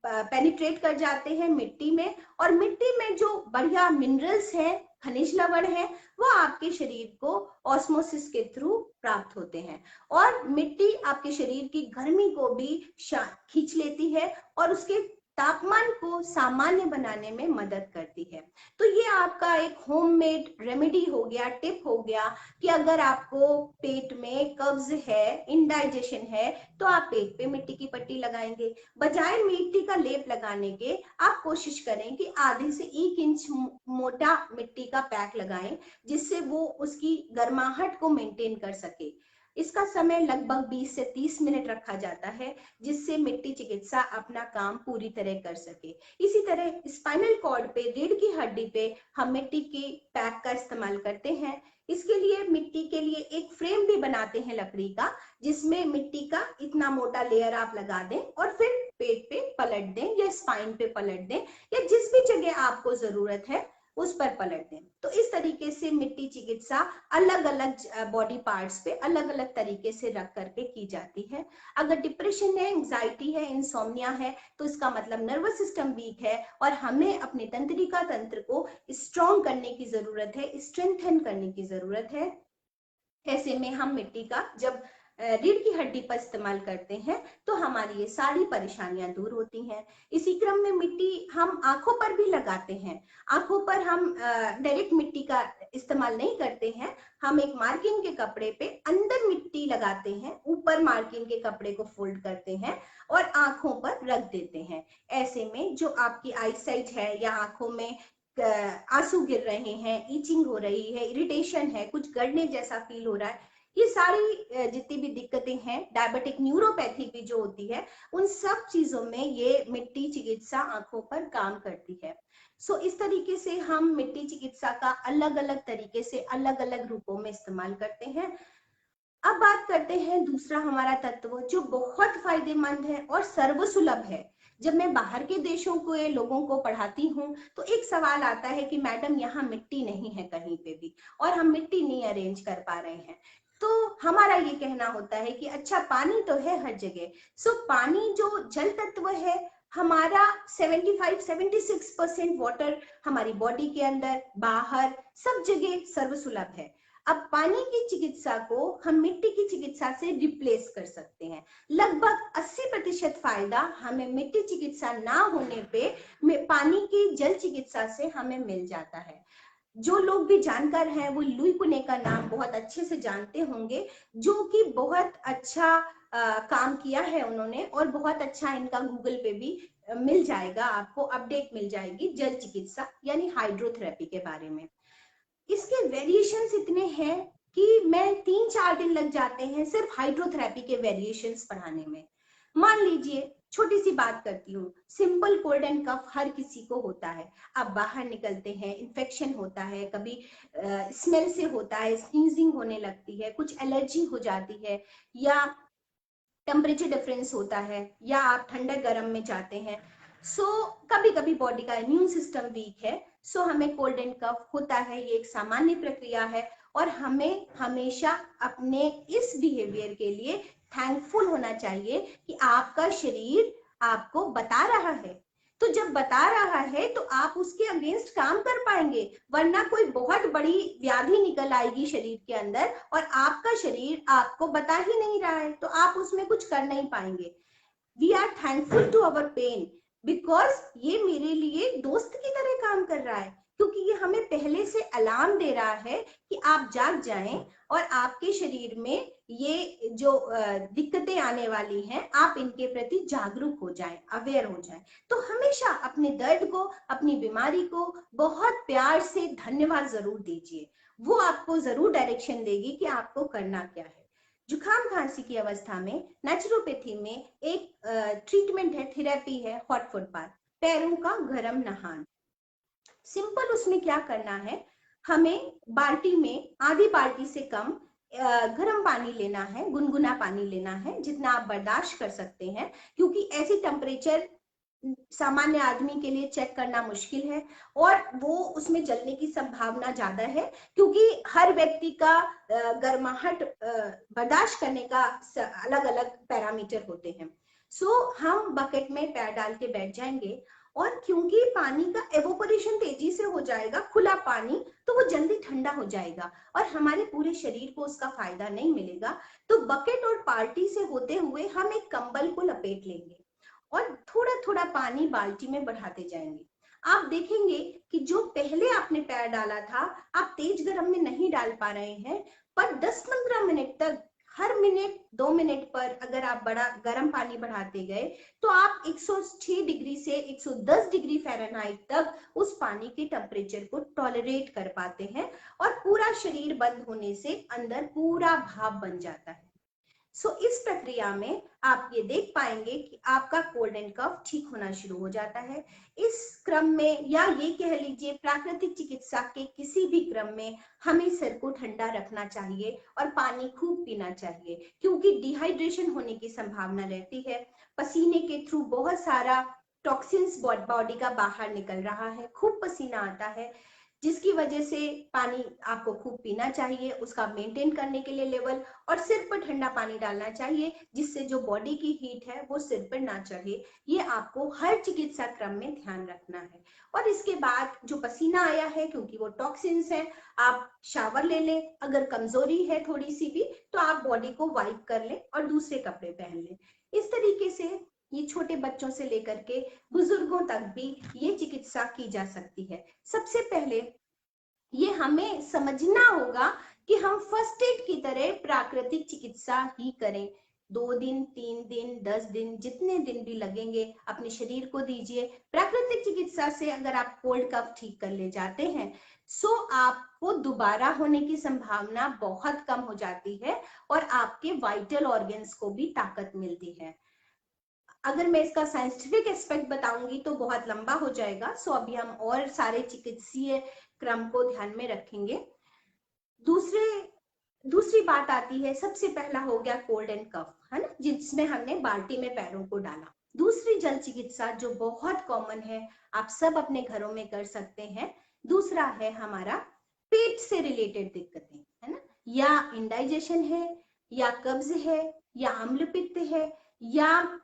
पेनिट्रेट कर जाते हैं मिट्टी में, और मिट्टी में जो बढ़िया मिनरल्स हैं, खनिज लवण है, वो आपके शरीर को ऑस्मोसिस के थ्रू प्राप्त होते हैं, और मिट्टी आपके शरीर की गर्मी को भी खींच लेती है और उसके तापमान को सामान्य बनाने में मदद करती है। तो ये आपका एक होममेड रेमेडी हो गया, टिप हो गया कि अगर आपको पेट में कब्ज है, इंडाइजेशन है, तो आप पेट पे मिट्टी की पट्टी लगाएंगे। बजाय मिट्टी का लेप लगाने के आप कोशिश करें कि आधे से 1 इंच मोटा मिट्टी का पैक लगाएं, जिससे वो उसकी गर्माहट को मेंटेन कर सके। इसका समय लगभग 20 से 30 मिनट रखा जाता है, जिससे मिट्टी चिकित्सा अपना काम पूरी तरह कर सके। इसी तरह स्पाइनल कॉर्ड पे, रीढ़ की हड्डी पे हम मिट्टी की पैक का इस्तेमाल करते हैं। इसके लिए मिट्टी के लिए एक फ्रेम भी बनाते हैं लकड़ी का, जिसमें मिट्टी का इतना मोटा लेयर आप लगा दें और फिर पेट पे पलट दें या स्पाइन पे पलट दें या जिस भी जगह आपको जरूरत है उस पर पलट दें। तो इस तरीके से मिट्टी चिकित्सा अलग अलग बॉडी पार्ट्स पे अलग अलग तरीके से रख करके की जाती है। अगर डिप्रेशन है, एंजाइटी है, इंसोम्निया है, तो इसका मतलब नर्वस सिस्टम वीक है और हमें अपने तंत्रिका तंत्र को स्ट्रॉन्ग करने की जरूरत है, स्ट्रेंथन करने की जरूरत है। ऐसे में हम मिट्टी का जब रीढ़ की हड्डी पर इस्तेमाल करते हैं तो हमारी ये सारी परेशानियां दूर होती हैं। इसी क्रम में मिट्टी हम आंखों पर भी लगाते हैं। आंखों पर हम डायरेक्ट मिट्टी का इस्तेमाल नहीं करते हैं, हम एक मार्किंग के कपड़े पे अंदर मिट्टी लगाते हैं, ऊपर मार्किंग के कपड़े को फोल्ड करते हैं और आंखों पर रख देते हैं। ऐसे में जो आपकी आईसाइट है या आंखों में आंसू गिर रहे हैं, ईचिंग हो रही है, इरिटेशन है, कुछ गड़ने जैसा फील हो रहा है, ये सारी जितनी भी दिक्कतें हैं, डायबिटिक न्यूरोपैथी भी जो होती है, उन सब चीजों में ये मिट्टी चिकित्सा आंखों पर काम करती है। सो इस तरीके से हम मिट्टी चिकित्सा का अलग अलग तरीके से अलग अलग रूपों में इस्तेमाल करते हैं। अब बात करते हैं दूसरा हमारा तत्व जो बहुत फायदेमंद है और सर्वसुलभ है। जब मैं बाहर के देशों के लोगों को पढ़ाती हूँ तो एक सवाल आता है कि मैडम यहाँ मिट्टी नहीं है कहीं पे भी और हम मिट्टी नहीं अरेंज कर पा रहे हैं। तो हमारा ये कहना होता है कि अच्छा पानी तो है हर जगह। सो पानी जो जल तत्व है हमारा 75-76% वाटर हमारी बॉडी के अंदर, बाहर, सब जगह सर्वसुलभ है। अब पानी की चिकित्सा को हम मिट्टी की चिकित्सा से रिप्लेस कर सकते हैं। लगभग 80% फायदा हमें मिट्टी चिकित्सा ना होने पे पानी की जल चिकित्सा से हमें मिल जाता है। जो लोग भी जानकार हैं वो लुई कुने का नाम बहुत अच्छे से जानते होंगे, जो कि बहुत अच्छा काम किया है उन्होंने और बहुत अच्छा इनका गूगल पे भी मिल जाएगा, आपको अपडेट मिल जाएगी जल चिकित्सा यानी हाइड्रोथेरेपी के बारे में। इसके वेरिएशंस इतने हैं कि मैं 3-4 दिन लग जाते हैं सिर्फ हाइड्रोथेरेपी के वेरिएशंस पढ़ाने में। मान लीजिए छोटी सी बात करती हूँ, सिंपल कोल्ड एंड कफ हर किसी को होता है। आप बाहर निकलते हैं, इन्फेक्शन होता है, कभी स्मेल से होता है, स्नीजिंग होने लगती है, कुछ एलर्जी हो जाती है, या टेम्परेचर डिफरेंस होता है, या आप ठंडा गर्म में जाते हैं। कभी कभी बॉडी का इम्यून सिस्टम वीक है, हमें कोल्ड एंड कफ होता है। ये एक सामान्य प्रक्रिया है और हमें हमेशा अपने इस बिहेवियर के लिए थैंकफुल होना चाहिए कि आपका शरीर आपको बता रहा है। तो जब बता रहा है तो आप उसके अगेंस्ट काम कर पाएंगे, वरना कोई बहुत बड़ी व्याधि निकल आएगी शरीर के अंदर और आपका शरीर आपको बता ही नहीं रहा है तो आप उसमें कुछ कर नहीं पाएंगे। We are thankful to our pain because ये मेरे लिए दोस्त की तरह काम कर रहा है, क्योंकि ये हमें पहले से अलार्म दे रहा है कि आप जाग जाएं और आपके शरीर में ये जो दिक्कतें आने वाली हैं आप इनके प्रति जागरूक हो जाएं, अवेयर हो जाएं। तो हमेशा अपने दर्द को, अपनी बीमारी को बहुत प्यार से धन्यवाद जरूर दीजिए, वो आपको जरूर डायरेक्शन देगी कि आपको करना क्या है। जुकाम खांसी की अवस्था में नेचुरोपैथी में एक ट्रीटमेंट है, थेरेपी है, हॉट फुट बाथ, पैरों का गर्म नहान। सिंपल उसमें क्या करना है, हमें बाल्टी में आधी बाल्टी से कम गर्म पानी लेना है, गुनगुना पानी लेना है जितना आप बर्दाश्त कर सकते हैं, क्योंकि ऐसी टेम्परेचर सामान्य आदमी के लिए चेक करना मुश्किल है और वो उसमें जलने की संभावना ज्यादा है, क्योंकि हर व्यक्ति का गर्माहट बर्दाश्त करने का अलग अलग पैरामीटर होते हैं। हम बकेट में पैर डाल के बैठ जाएंगे और क्योंकि पानी का एवोपरेशन तेजी से हो जाएगा, खुला पानी, तो वो जल्दी ठंडा हो जाएगा और हमारे पूरे शरीर को उसका फायदा नहीं मिलेगा। तो बकेट और बाल्टी से होते हुए हम एक कंबल को लपेट लेंगे और थोड़ा थोड़ा पानी बाल्टी में बढ़ाते जाएंगे। आप देखेंगे कि जो पहले आपने पैर डाला था आप तेज गर्म में नहीं डाल पा रहे हैं, पर 10-15 मिनट तक हर मिनट 2 मिनट पर अगर आप बड़ा गर्म पानी बढ़ाते गए तो आप 106 डिग्री से 110 डिग्री फ़ारेनहाइट तक उस पानी के टेम्परेचर को टॉलरेट कर पाते हैं और पूरा शरीर बंद होने से अंदर पूरा भाप बन जाता है। सो इस प्रक्रिया में आप ये देख पाएंगे कि आपका कोल्ड एंड कफ ठीक होना शुरू हो जाता है। इस क्रम में, या ये कह लीजिए प्राकृतिक चिकित्सा के किसी भी क्रम में, हमें सिर को ठंडा रखना चाहिए और पानी खूब पीना चाहिए, क्योंकि डिहाइड्रेशन होने की संभावना रहती है। पसीने के थ्रू बहुत सारा टॉक्सिन्स बॉडी का बाहर निकल रहा है, खूब पसीना आता है, जिसकी वजह से पानी आपको खूब पीना चाहिए उसका मेंटेन करने के लिए लेवल, और सिर पर ठंडा पानी डालना चाहिए जिससे जो बॉडी की हीट है वो सिर पर ना चढ़े। ये आपको हर चिकित्सा क्रम में ध्यान रखना है। और इसके बाद जो पसीना आया है, क्योंकि वो टॉक्सिन्स है, आप शावर ले लें। अगर कमजोरी है थोड़ी सी भी तो आप बॉडी को वाइप कर लें और दूसरे कपड़े पहन लें। इस तरीके से ये छोटे बच्चों से लेकर के बुजुर्गों तक भी ये चिकित्सा की जा सकती है। सबसे पहले ये हमें समझना होगा कि हम फर्स्ट एड की तरह प्राकृतिक चिकित्सा ही करें। 2 दिन, 3 दिन, 10 दिन, जितने दिन भी लगेंगे अपने शरीर को दीजिए। प्राकृतिक चिकित्सा से अगर आप कोल्ड कफ ठीक कर ले जाते हैं सो आपको दोबारा होने की संभावना बहुत कम हो जाती है और आपके वाइटल ऑर्गन्स को भी ताकत मिलती है। अगर मैं इसका साइंटिफिक एस्पेक्ट बताऊंगी तो बहुत लंबा हो जाएगा, सो अभी हम और सारे चिकित्सीय क्रम को ध्यान में रखेंगे। दूसरी बात आती है, सबसे पहला हो गया कोल्ड एंड कफ, है ना, जिसमें हमने बाल्टी में पैरों को डाला। दूसरी जल चिकित्सा जो बहुत कॉमन है, आप सब अपने घरों में कर सकते हैं, दूसरा है हमारा पेट से रिलेटेड दिक्कतें, है ना, या इंडाइजेशन है, या कब्ज है, या अम्ल पित्त है, या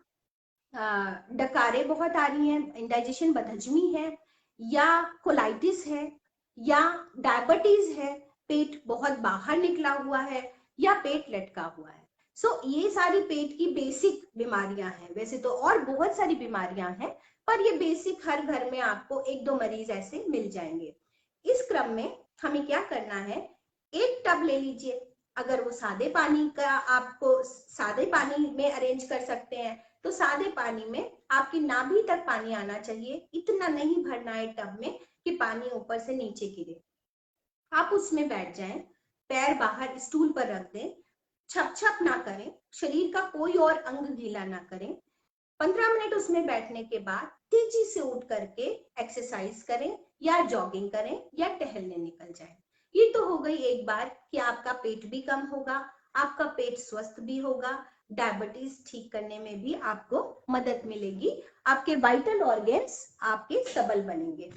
डकारे बहुत आ रही हैं, इंडाइजेशन बदहजमी है, या कोलाइटिस है, या डायबिटीज है, पेट बहुत बाहर निकला हुआ है, या पेट लटका हुआ है। सो ये सारी पेट की बेसिक बीमारियां हैं। वैसे तो और बहुत सारी बीमारियां हैं, पर ये बेसिक हर घर में आपको 1-2 मरीज ऐसे मिल जाएंगे। इस क्रम में हमें क्या करना है, एक टब ले लीजिए। अगर वो सादे पानी का आपको सादे पानी में अरेंज कर सकते हैं तो सादे पानी में आपकी नाभि तक पानी आना चाहिए, इतना नहीं भरना है टब में कि पानी ऊपर से नीचे गिरे। आप उसमें बैठ जाएं, पैर बाहर स्टूल पर रख दें, छप छप ना करें, शरीर का कोई और अंग गीला ना करें। 15 मिनट उसमें बैठने के बाद तेजी से उठ करके एक्सरसाइज करें, या जॉगिंग करें, या टहलने निकल जाएं। ये तो हो गई एक बार कि आपका पेट भी कम होगा, आपका पेट स्वस्थ भी होगा, डायबिटीज ठीक करने में भी आपको मदद मिलेगी, आपके वाइटल ऑर्गन्स आपके सबल बनेंगे।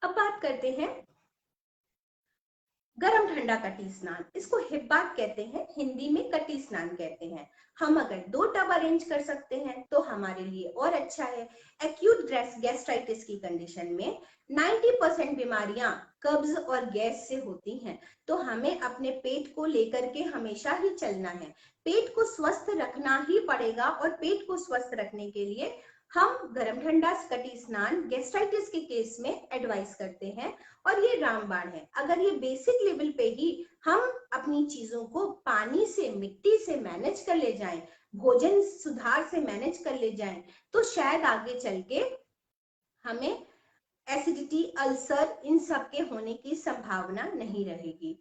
अब बात करते हैं गरम ठंडा कटी स्नान। इसको हिब्बात कहते हैं, हिंदी में कटी स्नान कहते हैं। हम अगर 2 टब अरेंज कर सकते हैं तो हमारे लिए और अच्छा है। एक्यूट गैस्ट्राइटिस की कंडीशन में 90% बीमारियां कब्ज और गैस से होती हैं, तो हमें अपने पेट को लेकर के हमेशा ही चलना है। पेट को स्वस्थ रखना ही पड़ेगा, और पेट को स्वस्थ रखने के लिए हम गरम ठंडा कटी स्नान गैस्ट्राइटिस के केस में एडवाइस करते हैं। और ये रामबाण है। अगर ये बेसिक लेवल पे ही हम अपनी चीजों को पानी से, मिट्टी से मैनेज कर ले जाएं, भोजन सुधार से मैनेज कर ले जाएं, तो शायद आगे चल के हमें एसिडिटी, अल्सर, इन सब के होने की संभावना नहीं रहेगी।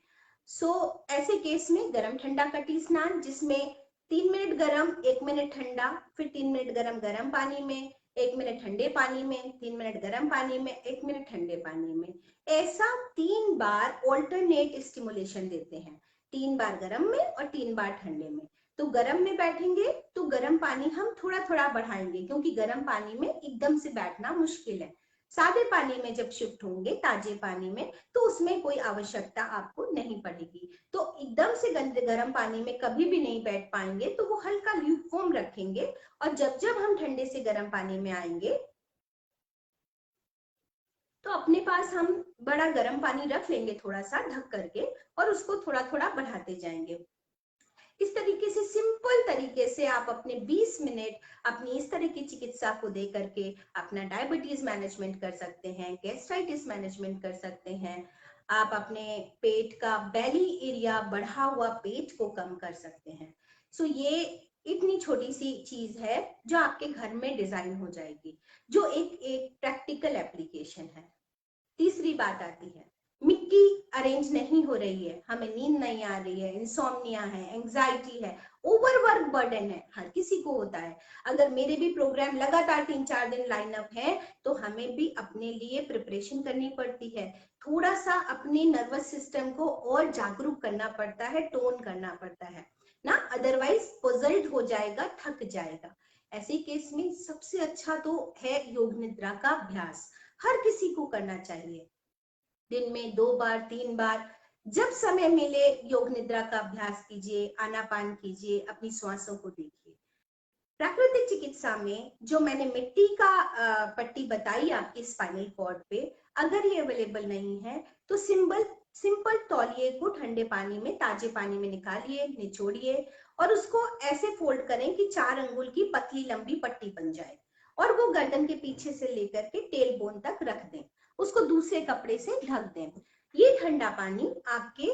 सो ऐसे केस में गरम ठंडा कटी स्नान, जिसमें 3 मिनट गरम, 1 मिनट ठंडा, फिर 3 मिनट गरम गरम पानी में, 1 मिनट ठंडे पानी में, 3 मिनट गरम पानी में, 1 मिनट ठंडे पानी में, ऐसा 3 बार ऑल्टरनेट स्टिमुलेशन देते हैं। 3 बार गरम में और 3 बार ठंडे में। तो गरम में बैठेंगे तो गरम पानी हम थोड़ा थोड़ा बढ़ाएंगे, क्योंकि गरम पानी में एकदम से बैठना मुश्किल है। सादे पानी में जब शिफ्ट होंगे, ताजे पानी में, तो उसमें कोई आवश्यकता आपको नहीं पड़ेगी। तो एकदम से गंदे गर्म पानी में कभी भी नहीं बैठ पाएंगे, तो वो हल्का ल्यूकवार्म रखेंगे। और जब जब हम ठंडे से गर्म पानी में आएंगे तो अपने पास हम बड़ा गर्म पानी रख लेंगे थोड़ा सा ढक करके, और उसको थोड़ा थोड़ा बढ़ाते जाएंगे। इस तरीके से सिंपल तरीके से आप अपने 20 मिनट अपनी इस तरह की चिकित्सा को दे करके अपना डायबिटीज मैनेजमेंट कर सकते हैं, गैस्ट्राइटिस मैनेजमेंट कर सकते हैं, आप अपने पेट का बेली एरिया, बढ़ा हुआ पेट को कम कर सकते हैं। सो ये इतनी छोटी सी चीज है जो आपके घर में डिजाइन हो जाएगी, जो एक प्रैक्टिकल एप्लीकेशन है। तीसरी बात आती है मिट्टी अरेंज नहीं हो रही है, हमें नींद नहीं आ रही है, इंसोम्निया है, एंजाइटी है, ओवरवर्क बर्डन है, हर किसी को होता है। अगर मेरे भी प्रोग्राम लगातार 3-4 दिन लाइनअप है तो हमें भी अपने लिए प्रिपरेशन करनी पड़ती है, थोड़ा सा अपने नर्वस सिस्टम को और जागरूक करना पड़ता है, टोन करना पड़ता है ना, अदरवाइज पजल्ड हो जाएगा, थक जाएगा। ऐसे केस में सबसे अच्छा तो है योग निद्रा का अभ्यास, हर किसी को करना चाहिए। दिन में 2 बार 3 बार जब समय मिले योग निद्रा का अभ्यास कीजिए, आनापान कीजिए, अपनी श्वासों को देखिए। प्राकृतिक चिकित्सा में जो मैंने मिट्टी का पट्टी बताई आपके स्पाइनल कॉर्ड पे, अगर ये अवेलेबल नहीं है तो सिंपल तौलिए को ठंडे पानी में, ताजे पानी में निकालिए, निचोड़िए और उसको ऐसे फोल्ड करें कि 4 अंगुल की पतली लंबी पट्टी बन जाए और वो गर्दन के पीछे से लेकर के टेल बोन तक रख दें, उसको दूसरे कपड़े से ढक दें। ये ठंडा पानी आपके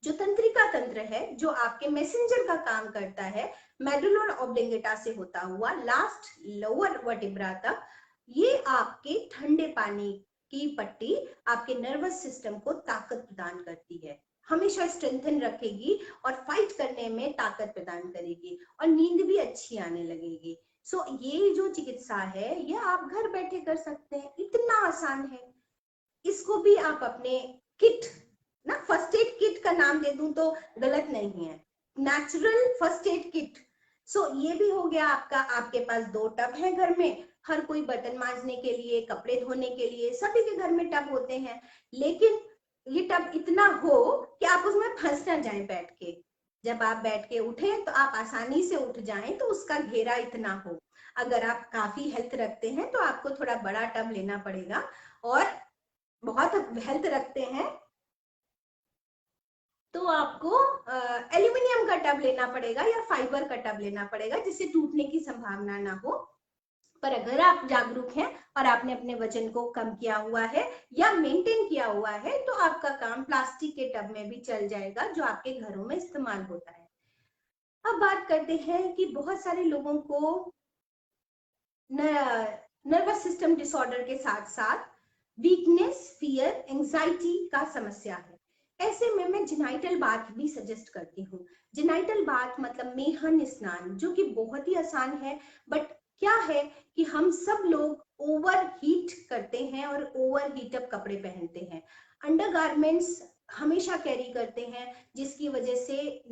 जो तंत्रिका तंत्र है, जो आपके मैसेंजर का काम करता है, मेडुला ऑब्लिंगेटा से होता हुआ लास्ट लोअर वर्टिब्रा तक, ये आपके ठंडे पानी की पट्टी आपके नर्वस सिस्टम को ताकत प्रदान करती है, हमेशा स्ट्रेंथन रखेगी और फाइट करने में ताकत प्रदान करेगी और नींद भी अच्छी आने लगेगी। सो ये जो चिकित्सा है ये आप घर बैठे कर सकते हैं, इतना आसान है। इसको भी आप अपने किट ना, फर्स्ट एड किट का नाम दे दूं तो गलत नहीं है, नेचुरल फर्स्ट एड किट। सो ये भी हो गया आपका, आपके पास 2 टब है घर में, हर कोई बर्तन मांजने के लिए, कपड़े धोने के लिए, सभी के घर में टब होते हैं, लेकिन ये टब इतना हो कि आप उसमें फंस ना जाएं बैठ के, जब आप बैठ के उठे तो आप आसानी से उठ जाएं, तो उसका घेरा इतना हो। अगर आप काफी हेल्थ रखते हैं तो आपको थोड़ा बड़ा टब लेना पड़ेगा, और बहुत हेल्थ रखते हैं तो आपको एल्यूमिनियम का टब लेना पड़ेगा या फाइबर का टब लेना पड़ेगा, जिससे टूटने की संभावना ना हो। पर अगर आप जागरूक हैं और आपने अपने वजन को कम किया हुआ है या मेंटेन किया हुआ है तो आपका काम प्लास्टिक के टब में भी चल जाएगा, जो आपके घरों में इस्तेमाल होता है। अब बात करते हैं कि बहुत सारे लोगों को नर्वस सिस्टम डिसऑर्डर के साथ साथ वीकनेस, फियर, एंजाइटी का समस्या है। ऐसे में मैं जेनाइटल बाथ भी सजेस्ट करती हूँ। जेनाइटल बाथ मतलब मेहन स्नान, जो कि बहुत ही आसान है, बट क्या है कि हम सब लोग ओवर हीट करते हैं और ओवर हीटअप कपड़े पहनते हैं, अंडरगारमेंट्स हमेशा कैरी करते हैं, जिसकी वजह से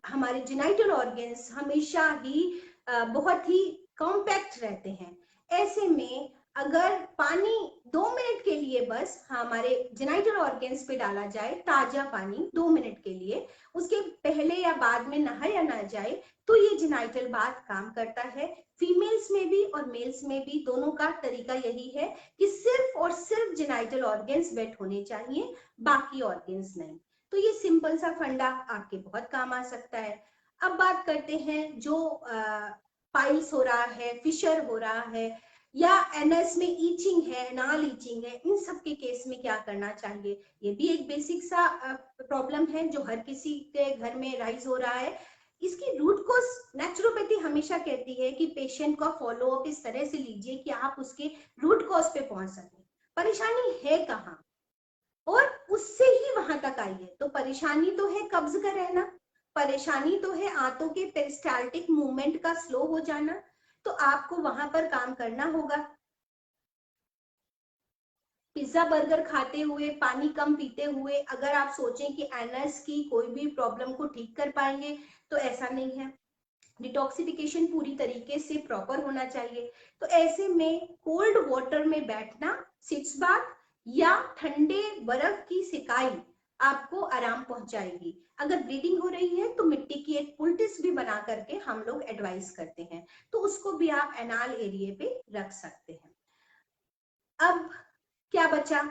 हमारे जेनाइटल ऑर्गन्स हमेशा ही बहुत ही कॉम्पैक्ट रहते हैं। ऐसे में अगर पानी 2 मिनट के लिए बस हमारे जेनाइटल ऑर्गन्स पे डाला जाए, ताजा पानी 2 मिनट के लिए, उसके पहले या बाद में नहा या ना जाए, तो ये जेनाइटल बाथ काम करता है। फीमेल्स में भी और मेल्स में भी दोनों का तरीका यही है कि सिर्फ और सिर्फ जेनाइटल ऑर्गन्स वेट होने चाहिए, बाकी ऑर्गन्स नहीं। तो ये सिंपल सा फंडा आपके बहुत काम आ सकता है। अब बात करते हैं जो पाइल्स हो रहा है, फिशर हो रहा है, या एनएस में ईचिंग है, नाल ईचिंग है, इन सब के केस में क्या करना चाहिए। ये भी एक बेसिक सा प्रॉब्लम है जो हर किसी के घर में राइज हो रहा है। इसकी रूट कॉज नेचुरोपैथी हमेशा कहती है कि पेशेंट का फॉलो अप इस तरह से लीजिए कि आप उसके रूट कॉज पे पहुंच सकें, परेशानी है कहाँ और उससे ही वहां तक आइए। तो परेशानी तो है कब्ज का रहना, परेशानी तो है आंतों के पेरिस्टाल्टिक मूवमेंट का स्लो हो जाना, तो आपको वहां पर काम करना होगा। पिज्जा बर्गर खाते हुए, पानी कम पीते हुए अगर आप सोचें कि एनएस की कोई भी प्रॉब्लम को ठीक कर पाएंगे, तो ऐसा नहीं है। डिटॉक्सिफिकेशन पूरी तरीके से प्रॉपर होना चाहिए। तो ऐसे में कोल्ड वाटर में बैठना, सिट्स बाथ या ठंडे बर्फ की सिकाई आपको आराम पहुंचाएगी। अगर ब्लीडिंग हो रही है तो मिट्टी की एक पुलटिस भी बना करके हम लोग एडवाइस करते हैं, तो उसको भी आप एनाल एरिया पे रख सकते हैं। अब क्या बचा,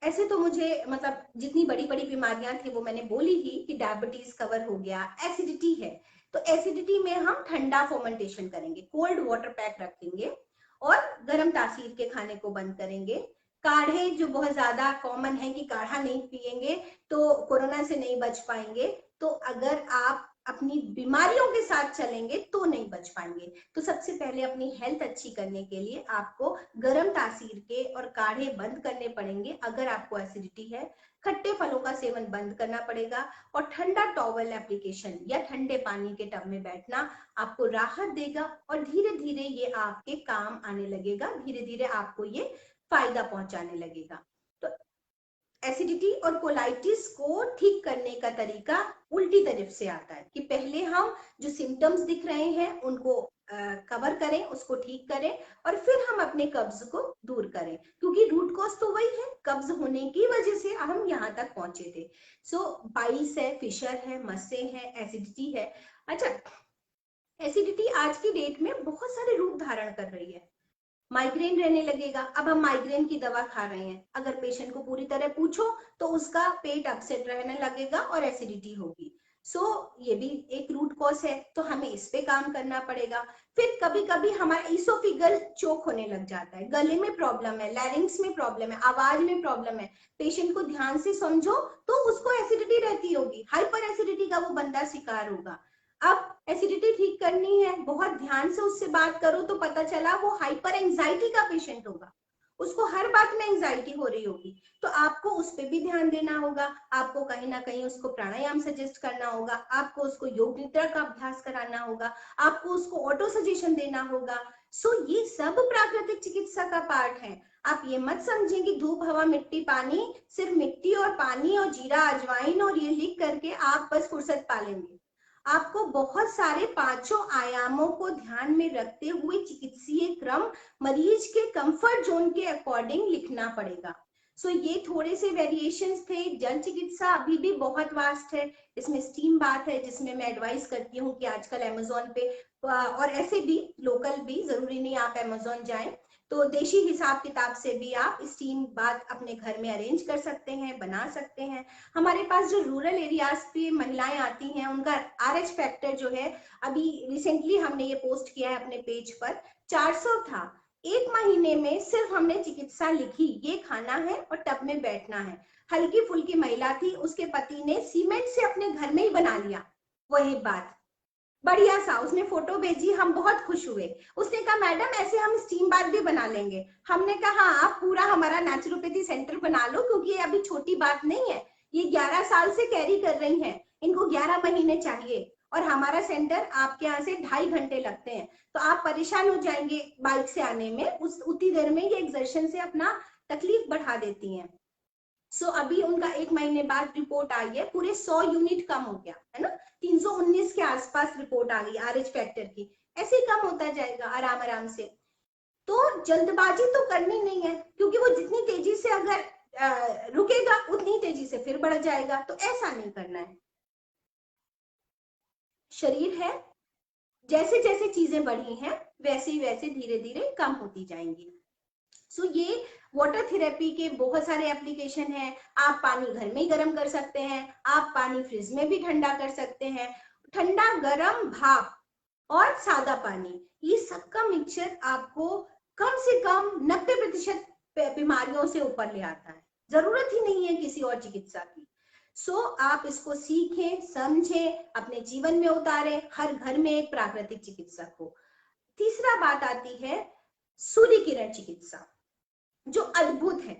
ऐसे तो मुझे मतलब जितनी बड़ी बड़ी बीमारियां थी वो मैंने बोली ही कि डायबिटीज कवर हो गया, एसिडिटी है तो एसिडिटी में हम ठंडा फर्मेंटेशन करेंगे, कोल्ड वाटर पैक रखेंगे और गर्म तासीर के खाने को बंद करेंगे। काढ़े जो बहुत ज्यादा कॉमन है कि काढ़ा नहीं पिएंगे तो कोरोना से नहीं बच पाएंगे, तो अगर आप अपनी बीमारियों के साथ चलेंगे तो नहीं बच पाएंगे। तो सबसे पहले अपनी हेल्थ अच्छी करने के लिए आपको गर्म तासीर के और काढ़े बंद करने पड़ेंगे अगर आपको एसिडिटी है। खट्टे फलों का सेवन बंद करना पड़ेगा और ठंडा टॉवल एप्लीकेशन या ठंडे पानी के टब में बैठना आपको राहत देगा और धीरे धीरे ये आपके काम आने लगेगा, धीरे धीरे आपको ये फायदा पहुंचाने लगेगा। तो एसिडिटी और कोलाइटिस को ठीक करने का तरीका उल्टी तरफ से आता है कि पहले हम जो सिम्टम्स दिख रहे हैं उनको कवर करें, उसको ठीक करें और फिर हम अपने कब्ज को दूर करें, क्योंकि रूट कॉज तो वही है, कब्ज होने की वजह से हम यहाँ तक पहुंचे थे। सो बाइल्स है, फिशर है, मस्से है, एसिडिटी है। अच्छा, एसिडिटी आज की डेट में बहुत सारे रूप धारण कर रही है। माइग्रेन रहने लगेगा, अब हम माइग्रेन की दवा खा रहे हैं, अगर पेशेंट को पूरी तरह पूछो तो उसका पेट अपसेट रहने लगेगा और एसिडिटी होगी। ये भी एक रूट कॉज है, तो हमें इस पे काम करना पड़ेगा। फिर कभी कभी हमारा इसोफिगल चोक होने लग जाता है, गले में प्रॉब्लम है, लैरिंग्स में प्रॉब्लम है, आवाज में प्रॉब्लम है, पेशेंट को ध्यान से समझो तो उसको एसिडिटी रहती होगी, हाइपर एसिडिटी का वो बंदा शिकार होगा। अब एसिडिटी ठीक करनी है, बहुत ध्यान से उससे बात करो तो पता चला वो हाइपर एंजाइटी का पेशेंट होगा, उसको हर बात में एंजाइटी हो रही होगी, तो आपको उस पर भी ध्यान देना होगा। आपको कहीं ना कहीं उसको प्राणायाम सजेस्ट करना होगा, आपको उसको योग निद्रा का अभ्यास कराना होगा, आपको उसको ऑटो सजेशन देना होगा। ये सब प्राकृतिक चिकित्सा का पार्ट है। आप ये मत समझें कि धूप हवा मिट्टी पानी, सिर्फ मिट्टी और पानी और जीरा अजवाइन और ये लिख करके आप बस फुर्सत पा लेंगे। आपको बहुत सारे पांचों आयामों को ध्यान में रखते हुए चिकित्सीय क्रम मरीज के कंफर्ट जोन के अकॉर्डिंग लिखना पड़ेगा। ये थोड़े से वेरिएशंस थे। जन चिकित्सा अभी भी बहुत वास्ट है, इसमें स्टीम बात है जिसमें मैं एडवाइस करती हूँ कि आजकल अमेजोन पे और ऐसे भी लोकल भी, जरूरी नहीं आप अमेजोन जाएं, तो देशी हिसाब किताब से भी आप स्टीम बात अपने घर में अरेंज कर सकते हैं, बना सकते हैं। हमारे पास जो रूरल एरियाज पे महिलाएं आती हैं उनका RH फैक्टर जो है, अभी रिसेंटली हमने ये पोस्ट किया है अपने पेज पर, 400 था। एक महीने में सिर्फ हमने चिकित्सा लिखी, ये खाना है और टब में बैठना है। हल्की फुल्की महिला थी, उसके पति ने सीमेंट से अपने घर में ही बना लिया वही बात, बढ़िया सा, उसने फोटो भेजी, हम बहुत खुश हुए। उसने कहा मैडम ऐसे हम स्टीम बाथ भी बना लेंगे। हमने कहा हाँ, आप पूरा हमारा नेचुरोपैथी सेंटर बना लो, क्योंकि ये अभी छोटी बात नहीं है, ये 11 साल से कैरी कर रही हैं, इनको 11 महीने चाहिए और हमारा सेंटर आपके यहाँ से 2.5 घंटे लगते हैं, तो आप परेशान हो जाएंगे बाइक से आने में, उतनी देर में ये एक्सर्शन से अपना तकलीफ बढ़ा देती हैं। अभी उनका 1 महीने बाद रिपोर्ट आई है, पूरे 100 यूनिट कम हो गया है ना, 319 के आसपास रिपोर्ट आ गई RH फैक्टर की। ऐसे ही कम होता जाएगा आराम आराम से। तो जल्दबाजी तो करनी नहीं है, क्योंकि वो जितनी तेजी से अगर रुकेगा उतनी तेजी से फिर बढ़ जाएगा, तो ऐसा नहीं करना है। शरीर है, जैसे जैसे चीजें बढ़ी हैं वैसे वैसे धीरे धीरे कम होती जाएंगी। ये वाटर थेरेपी के बहुत सारे एप्लीकेशन हैं। आप पानी घर में ही गर्म कर सकते हैं, आप पानी फ्रिज में भी ठंडा कर सकते हैं, ठंडा गर्म भाप और सादा पानी, ये सबका मिक्सचर आपको कम से कम 90% बीमारियों से ऊपर ले आता है। जरूरत ही नहीं है किसी और चिकित्सा की। आप इसको सीखें, समझें, अपने जीवन में उतारें, हर घर में एक प्राकृतिक चिकित्सक हो। तीसरा बात आती है सूर्य किरण चिकित्सा, जो अद्भुत है,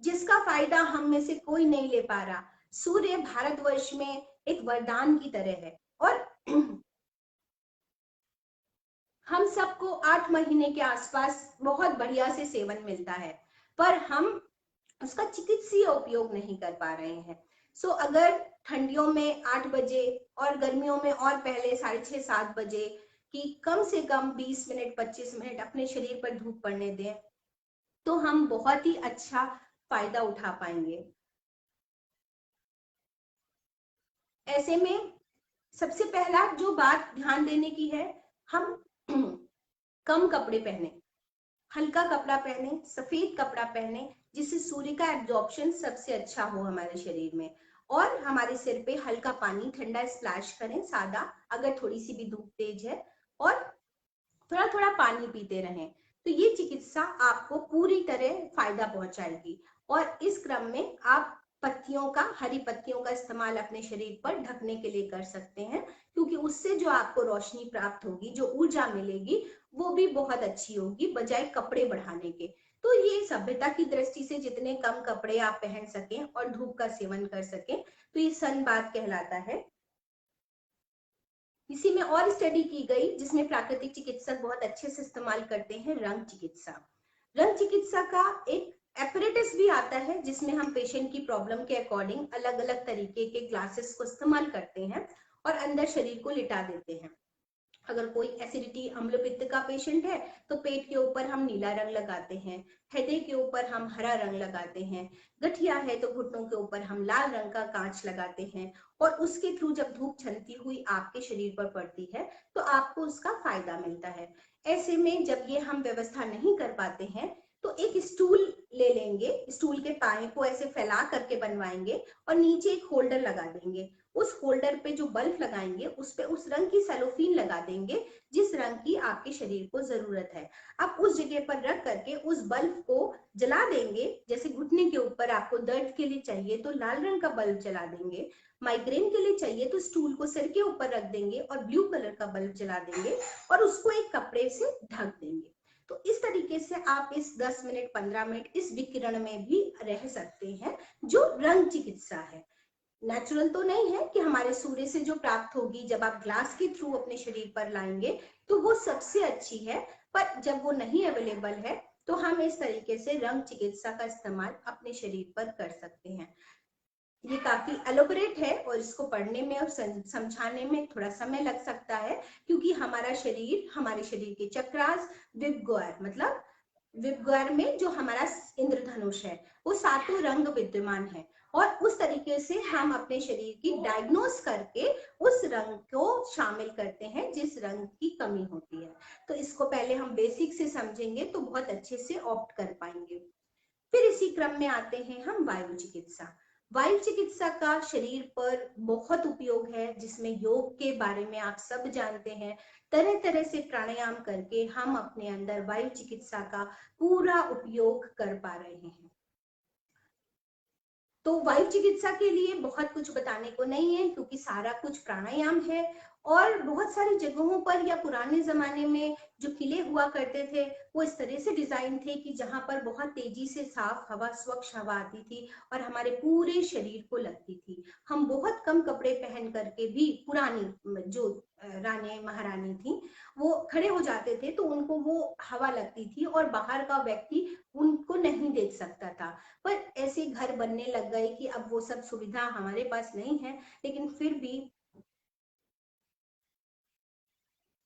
जिसका फायदा हम में से कोई नहीं ले पा रहा। सूर्य भारतवर्ष में एक वरदान की तरह है और हम सबको 8 महीने के आसपास बहुत बढ़िया से सेवन मिलता है, पर हम उसका चिकित्सीय उपयोग नहीं कर पा रहे हैं। अगर ठंडियों में 8 बजे और गर्मियों में और पहले 6:30 7 बजे की कम से कम 20 मिनट 25 मिनट अपने शरीर पर धूप पड़ने दें, तो हम बहुत ही अच्छा फायदा उठा पाएंगे। ऐसे में सबसे पहला जो बात ध्यान देने की है, हम कम कपड़े पहने, हल्का कपड़ा पहने, सफेद कपड़ा पहने, जिससे सूर्य का एब्जॉर्प्शन सबसे अच्छा हो हमारे शरीर में, और हमारे सिर पे हल्का पानी ठंडा स्प्लैश करें, सादा, अगर थोड़ी सी भी धूप तेज है, और थोड़ा थोड़ा पानी पीते रहें। तो ये चिकित्सा आपको पूरी तरह फायदा पहुंचाएगी। और इस क्रम में आप पत्तियों का, हरी पत्तियों का इस्तेमाल अपने शरीर पर ढकने के लिए कर सकते हैं, क्योंकि उससे जो आपको रोशनी प्राप्त होगी, जो ऊर्जा मिलेगी, वो भी बहुत अच्छी होगी बजाय कपड़े बढ़ाने के। तो ये सभ्यता की दृष्टि से जितने कम कपड़े आप पहन सकें और धूप का सेवन कर सकें, तो ये सन बाथ कहलाता है। इसी में और स्टडी की गई जिसमें प्राकृतिक चिकित्सक बहुत अच्छे से इस्तेमाल करते हैं रंग चिकित्सा। रंग चिकित्सा का एक एपरेटस भी आता है जिसमें हम पेशेंट की प्रॉब्लम के अकॉर्डिंग अलग अलग तरीके के ग्लासेस को इस्तेमाल करते हैं और अंदर शरीर को लिटा देते हैं। अगर कोई एसिडिटी, अम्ल पित्त का पेशेंट है तो पेट के ऊपर हम नीला रंग लगाते हैं, हेडेक के ऊपर हम हरा रंग लगाते हैं, गठिया है तो घुटनों के ऊपर हम लाल रंग का कांच लगाते हैं, और उसके थ्रू जब धूप छनती हुई आपके शरीर पर पड़ती है तो आपको उसका फायदा मिलता है। ऐसे में जब ये हम व्यवस्था नहीं कर पाते हैं तो एक स्टूल ले लेंगे, स्टूल के पाए को ऐसे फैला करके बनवाएंगे और नीचे एक होल्डर लगा देंगे। उस होल्डर पे जो बल्ब लगाएंगे उस पे उस रंग की सेलोफीन लगा देंगे जिस रंग की आपके शरीर को जरूरत है। आप उस जगह पर रख करके उस बल्ब को जला देंगे। जैसे घुटने के ऊपर आपको दर्द के लिए चाहिए तो लाल रंग का बल्ब जला देंगे, माइग्रेन के लिए चाहिए तो स्टूल को सिर के ऊपर रख देंगे और ब्लू कलर का बल्ब जला देंगे और उसको एक कपड़े से ढक देंगे। तो इस तरीके से आप इस 10 मिनट 15 मिनट इस विकिरण में भी रह सकते हैं, जो रंग चिकित्सा है। नेचुरल तो नहीं है कि हमारे सूर्य से जो प्राप्त होगी जब आप ग्लास के थ्रू अपने शरीर पर लाएंगे तो वो सबसे अच्छी है, पर जब वो नहीं अवेलेबल है तो हम इस तरीके से रंग चिकित्सा का इस्तेमाल अपने शरीर पर कर सकते हैं। ये काफी एलोबरेट है और इसको पढ़ने में और समझाने में थोड़ा समय लग सकता है, क्योंकि हमारे शरीर के चक्रास, विबग्वार, मतलब विबग्वार में जो हमारा इंद्रधनुष है वो 7 रंग विद्यमान है, और उस तरीके से हम अपने शरीर की डायग्नोस करके उस रंग को शामिल करते हैं जिस रंग की कमी होती है। तो इसको पहले हम बेसिक से समझेंगे तो बहुत अच्छे से ऑप्ट कर पाएंगे। फिर इसी क्रम में आते हैं हम वायु चिकित्सा। वायु चिकित्सा का शरीर पर बहुत उपयोग है, जिसमें योग के बारे में आप सब जानते हैं। तरह तरह से प्राणायाम करके हम अपने अंदर वायु चिकित्सा का पूरा उपयोग कर पा रहे हैं। तो वायु चिकित्सा के लिए बहुत कुछ बताने को नहीं है, क्योंकि सारा कुछ प्राणायाम है। और बहुत सारी जगहों पर या पुराने जमाने में जो किले हुआ करते थे वो इस तरह से डिजाइन थे कि जहां पर बहुत तेजी से साफ हवा, स्वच्छ हवा आती थी और हमारे पूरे शरीर को लगती थी। हम बहुत कम कपड़े पहन करके भी, पुरानी जो रानी महारानी थी वो खड़े हो जाते थे तो उनको वो हवा लगती थी और बाहर का व्यक्ति उनको नहीं देख सकता था। पर ऐसे घर बनने लग गए कि अब वो सब सुविधा हमारे पास नहीं है, लेकिन फिर भी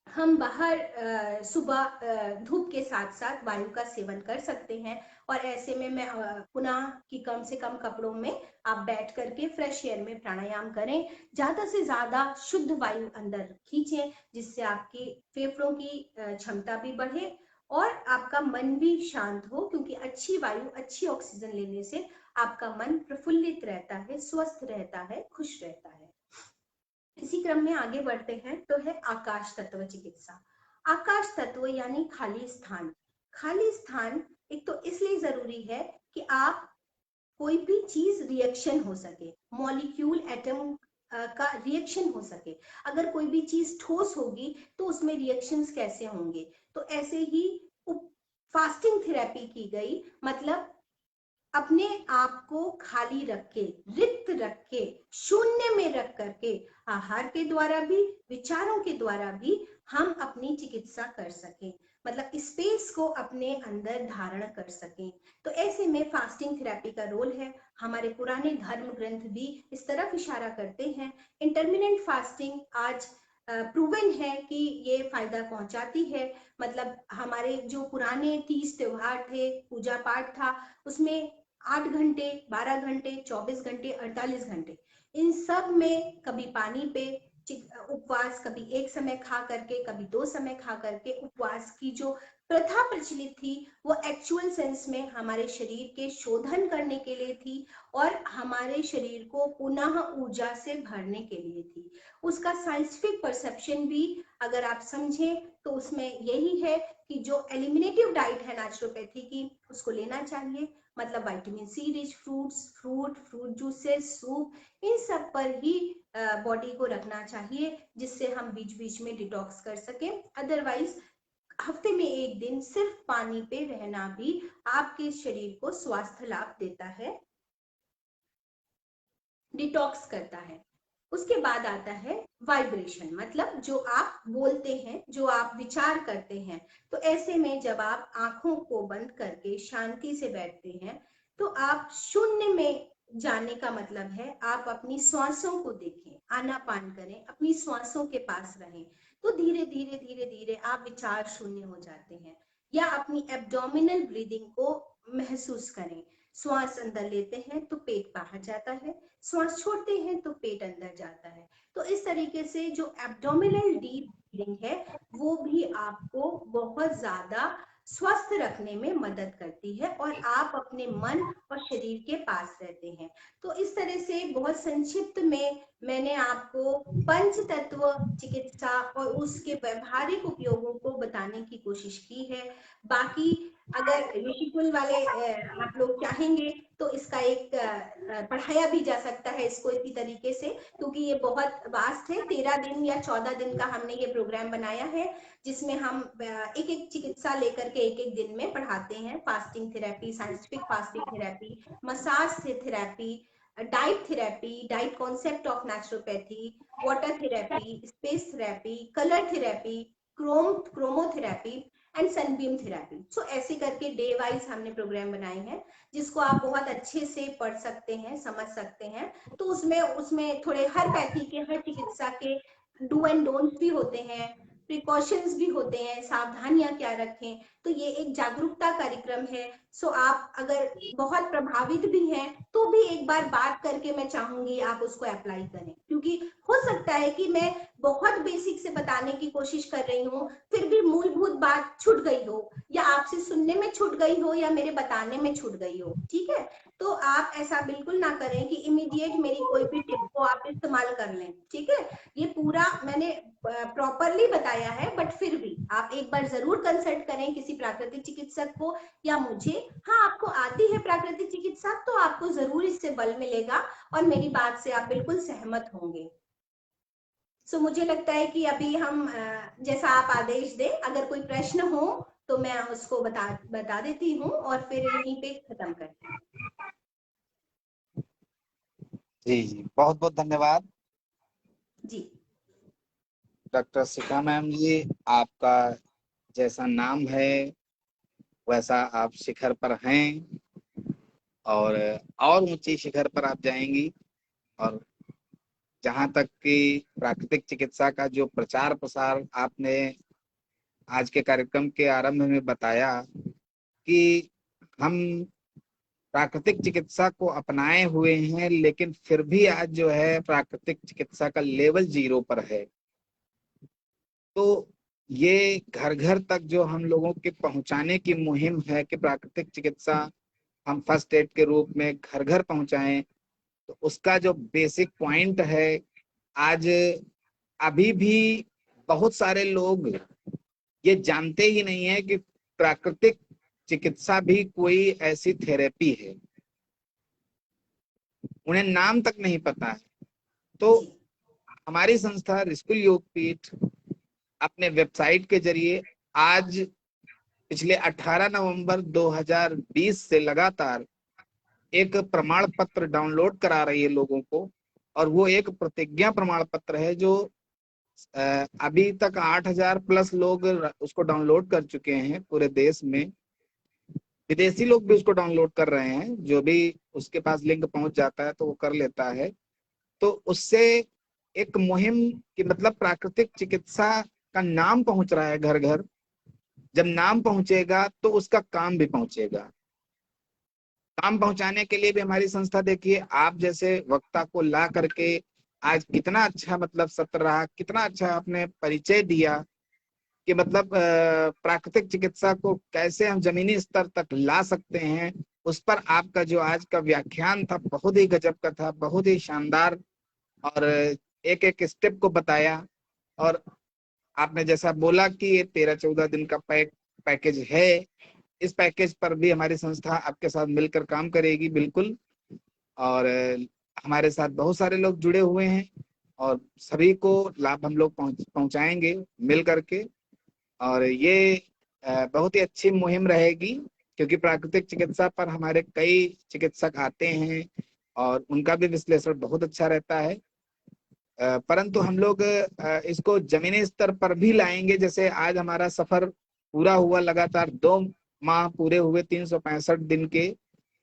हम बाहर सुबह धूप के साथ साथ वायु का सेवन कर सकते हैं। और ऐसे में मैं पुनः कि कम से कम कपड़ों में आप बैठ करके फ्रेश एयर में प्राणायाम करें, ज्यादा से ज्यादा शुद्ध वायु अंदर खींचें, जिससे आपकी फेफड़ों की क्षमता भी बढ़े और आपका मन भी शांत हो, क्योंकि अच्छी वायु, अच्छी ऑक्सीजन लेने से आपका मन प्रफुल्लित रहता है, स्वस्थ रहता है, खुश रहता है। इसी क्रम में आगे बढ़ते हैं तो है आकाश तत्व चिकित्सा। आकाश तत्व यानी खाली स्थान। खाली स्थान एक तो इसलिए जरूरी है कि आप कोई भी चीज रिएक्शन हो सके, मॉलिक्यूल, एटम का रिएक्शन हो सके। अगर कोई भी चीज ठोस होगी तो उसमें रिएक्शंस कैसे होंगे। तो ऐसे ही फास्टिंग थेरेपी की गई, मतलब अपने आप को खाली रख के, रिक्त रख के, शून्य में रख करके, आहार के द्वारा भी, विचारों के द्वारा भी हम अपनी चिकित्सा कर सकें, मतलब स्पेस को अपने अंदर धारण कर सकें। तो ऐसे में फास्टिंग थेरेपी का रोल है। हमारे पुराने धर्म ग्रंथ भी इस तरफ इशारा करते हैं। इंटरमिटेंट फास्टिंग आज प्रूवन है कि ये फायदा पहुंचाती है। मतलब हमारे जो पुराने 30 त्योहार थे, पूजा पाठ था, उसमें 8 घंटे, 12 घंटे, 24 घंटे, 48 घंटे, इन सब में कभी पानी पे उपवास, कभी एक समय खा करके, कभी 2 समय खा करके उपवास की जो प्रथा प्रचलित थी वो एक्चुअल सेंस में हमारे शरीर के शोधन करने के लिए थी और हमारे शरीर को पुनः ऊर्जा से भरने के लिए थी। उसका साइंटिफिक परसेप्शन भी अगर आप समझें तो उसमें यही है कि जो एलिमिनेटिव डाइट है नेचुरोपैथी की, उसको लेना चाहिए। मतलब vitamin C rich fruit juices, soup, इन सब पर ही बॉडी को रखना चाहिए, जिससे हम बीच बीच में डिटॉक्स कर सके। अदरवाइज हफ्ते में एक दिन सिर्फ पानी पे रहना भी आपके शरीर को स्वास्थ्य लाभ देता है, डिटॉक्स करता है। उसके बाद आता है वाइब्रेशन, मतलब जो आप बोलते हैं, जो आप विचार करते हैं। तो ऐसे में जब आप आंखों को बंद करके शांति से बैठते हैं, तो आप शून्य में जाने का मतलब है आप अपनी श्वासों को देखें, आनापान करें, अपनी श्वासों के पास रहें, तो धीरे धीरे धीरे धीरे आप विचार शून्य हो जाते हैं। या अपनी एब्डोमिनल ब्रीदिंग को महसूस करें। श्वास अंदर लेते हैं तो पेट बाहर जाता है, श्वास छोड़ते हैं तो पेट अंदर जाता है। तो इस तरीके से जो एब्डोमिनल डीप ब्रीदिंग है वो भी आपको बहुत ज्यादा स्वस्थ रखने में मदद करती है और आप अपने मन और शरीर के पास रहते हैं। तो इस तरह से बहुत संक्षिप्त में मैंने आपको पंच तत्व चिकित्सा और उसके व्यवहारिक उपयोगों को बताने की कोशिश की है। बाकी अगर ऋषिकुल वाले आप लोग चाहेंगे तो इसका एक पढ़ाया भी जा सकता है इसको इसी तरीके से, क्योंकि ये बहुत वास्ट है। 13 दिन या 14 दिन का हमने ये प्रोग्राम बनाया है, जिसमें हम एक एक चिकित्सा लेकर के एक एक दिन में पढ़ाते हैं। Fasting therapy, scientific fasting therapy, massage therapy, diet therapy, diet concept of naturopathy, water therapy, space therapy, colour therapy, chromotherapy and sunbeam therapy. So ऐसे करके डे वाइज हमने प्रोग्राम बनाए हैं, जिसको आप बहुत अच्छे से पढ़ सकते हैं, समझ सकते हैं। तो उसमें थोड़े हर पैथी के, हर चिकित्सा के डू एंड डोंट्स भी होते हैं, प्रिकॉशंस भी होते हैं, सावधानियां क्या रखें। तो ये एक जागरूकता कार्यक्रम है। सो आप अगर बहुत प्रभावित भी हैं तो भी एक बार बात करके मैं चाहूंगी आप उसको अप्लाई करें, क्योंकि हो सकता है कि मैं बहुत बेसिक से बताने की कोशिश कर रही हूँ, फिर भी मूलभूत बात छूट गई हो, या आपसे सुनने में छूट गई हो, या मेरे बताने में छूट गई हो। ठीक है, तो आप ऐसा बिल्कुल ना करें कि इमीडिएट मेरी कोई भी टिप को आप इस्तेमाल कर लें। ठीक है, ये पूरा मैंने प्रॉपरली बताया है, बट फिर भी आप एक बार जरूर कंसल्ट करें किसी प्राकृतिक चिकित्सक को या मुझे। हाँ, आपको आती है प्राकृतिक चिकित्सा तो आपको जरूर इससे बल मिलेगा और मेरी बात से आप बिल्कुल सहमत होंगे। सो मुझे लगता है कि अभी हम जैसा आप आदेश दें, अगर कोई प्रश्न हो तो मैं उसको बता देती हूँ और फिर यहीं पे खत्म करती हूँ। जी जी, बहुत बहुत धन्यवाद जी डॉक्टर शिखा मैम जी। आपका जैसा नाम है वैसा आप शिखर पर हैं, और ऊंची शिखर पर आप जाएंगी। और जहां तक कि प्राकृतिक चिकित्सा का जो प्रचार प्रसार आपने आज के कार्यक्रम के आरंभ में बताया कि हम प्राकृतिक चिकित्सा को अपनाए हुए हैं, लेकिन फिर भी आज जो है प्राकृतिक चिकित्सा का लेवल 0 पर है। तो ये घर घर तक जो हम लोगों के पहुंचाने की मुहिम है कि प्राकृतिक चिकित्सा हम फर्स्ट एड के रूप में घर घर पहुंचाएं, तो उसका जो बेसिक पॉइंट है, आज अभी भी बहुत सारे लोग ये जानते ही नहीं है कि प्राकृतिक चिकित्सा भी कोई ऐसी थेरेपी है, उन्हें नाम तक नहीं पता है। तो हमारी संस्था ऋषिकुल योगपीठ अपने वेबसाइट के जरिए आज पिछले 18 नवंबर 2020 से लगातार एक प्रमाण पत्र डाउनलोड करा रही है लोगों को, और वो एक प्रतिज्ञा प्रमाण पत्र है जो अभी तक 8000 प्लस लोग उसको डाउनलोड कर चुके हैं पूरे देश में। विदेशी लोग भी उसको डाउनलोड कर रहे हैं, जो भी उसके पास लिंक पहुंच जाता है तो वो कर लेता है। तो उससे एक मुहिम कि मतलब प्राकृतिक चिकित्सा का नाम पहुंच रहा है घर घर। जब नाम पहुंचेगा तो उसका काम भी पहुंचेगा। काम पहुंचाने के लिए भी हमारी संस्था, देखिए आप जैसे वक्ता को ला करके आज कितना अच्छा मतलब सत्र रहा, कितना अच्छा आपने परिचय दिया कि मतलब प्राकृतिक चिकित्सा को कैसे हम जमीनी स्तर तक ला सकते हैं। उस पर आपका जो आज का व्याख्यान था बहुत ही गजब का था, बहुत ही शानदार, और एक एक स्टेप को बताया। और आपने जैसा बोला कि ये 13-14 दिन का पैकेज है, इस पैकेज पर भी हमारी संस्था आपके साथ मिलकर काम करेगी बिल्कुल। और हमारे साथ बहुत सारे लोग जुड़े हुए हैं और सभी को लाभ हम लोग पहुंचाएंगे मिल करके। और ये बहुत ही अच्छी मुहिम रहेगी, क्योंकि प्राकृतिक चिकित्सा पर हमारे कई चिकित्सक आते हैं और उनका भी विश्लेषण बहुत अच्छा रहता है। परंतु हम लोग इसको जमीनी स्तर पर भी लाएंगे। जैसे आज हमारा सफर पूरा हुआ, लगातार 2 माह पूरे हुए 365 दिन के,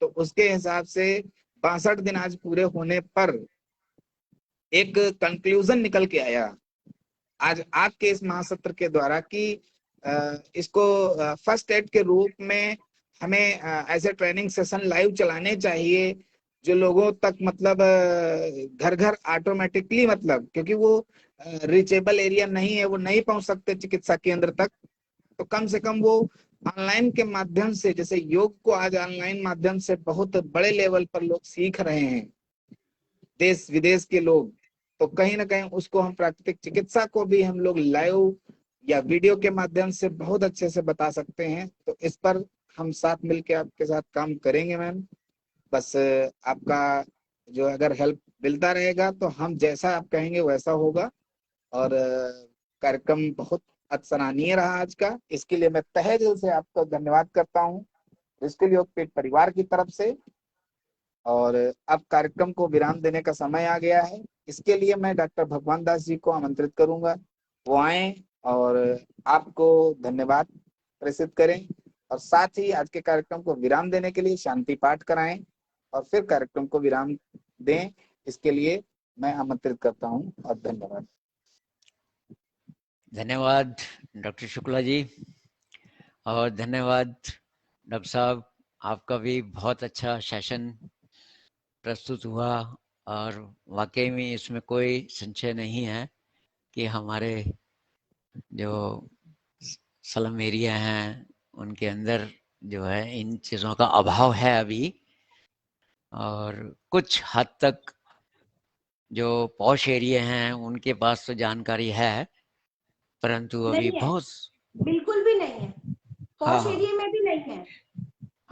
तो उसके हिसाब से 62 दिन आज पूरे होने पर एक कंक्लूजन निकल के आया आज आपके इस महासत्र के द्वारा कि इसको फर्स्ट एड के रूप में हमें ऐसे ट्रेनिंग सेशन लाइव चलाने चाहिए, जो लोगों तक मतलब घर घर ऑटोमेटिकली, मतलब क्योंकि वो रीचेबल एरिया नहीं है, वो नहीं पहुंच सकते चिकित्सा केंद्र तक, तो कम से कम वो ऑनलाइन के माध्यम से, जैसे योग को आज ऑनलाइन माध्यम से बहुत बड़े लेवल पर लोग सीख रहे हैं, देश विदेश के लोग, तो कहीं ना कहीं उसको हम प्राकृतिक चिकित्सा को भी हम लोग लाइव या वीडियो के माध्यम से बहुत अच्छे से बता सकते हैं। तो इस पर हम साथ मिलकर आपके साथ काम करेंगे मैम। बस आपका जो अगर हेल्प मिलता रहेगा तो हम जैसा आप कहेंगे वैसा होगा। और कार्यक्रम बहुत सराहनीय रहा आज का, इसके लिए मैं तहे दिल से आपको धन्यवाद करता हूँ रिस्कुल योगपीठ परिवार की तरफ से। और अब कार्यक्रम को विराम देने का समय आ गया है, इसके लिए मैं डॉक्टर भगवान दास जी को आमंत्रित करूंगा, वो आए और आपको धन्यवाद प्रेषित करें और साथ ही आज के कार्यक्रम को विराम देने के लिए शांति पाठ कराएं और फिर कार्यक्रम को विराम दें। इसके लिए मैं आमंत्रित करता हूं और धन्यवाद। धन्यवाद डॉक्टर शुक्ला जी, और धन्यवाद डॉक्टर साहब, आपका भी बहुत अच्छा सेशन प्रस्तुत हुआ। और वाकई में इसमें कोई संशय नहीं है कि हमारे जो स्लम एरिया हैं उनके अंदर जो है इन चीज़ों का अभाव है अभी, और कुछ हद तक जो पॉश एरिया हैं उनके पास तो जानकारी है, परंतु अभी बहुत बिल्कुल भी नहीं है, पॉश हाँ एरिया में भी नहीं है।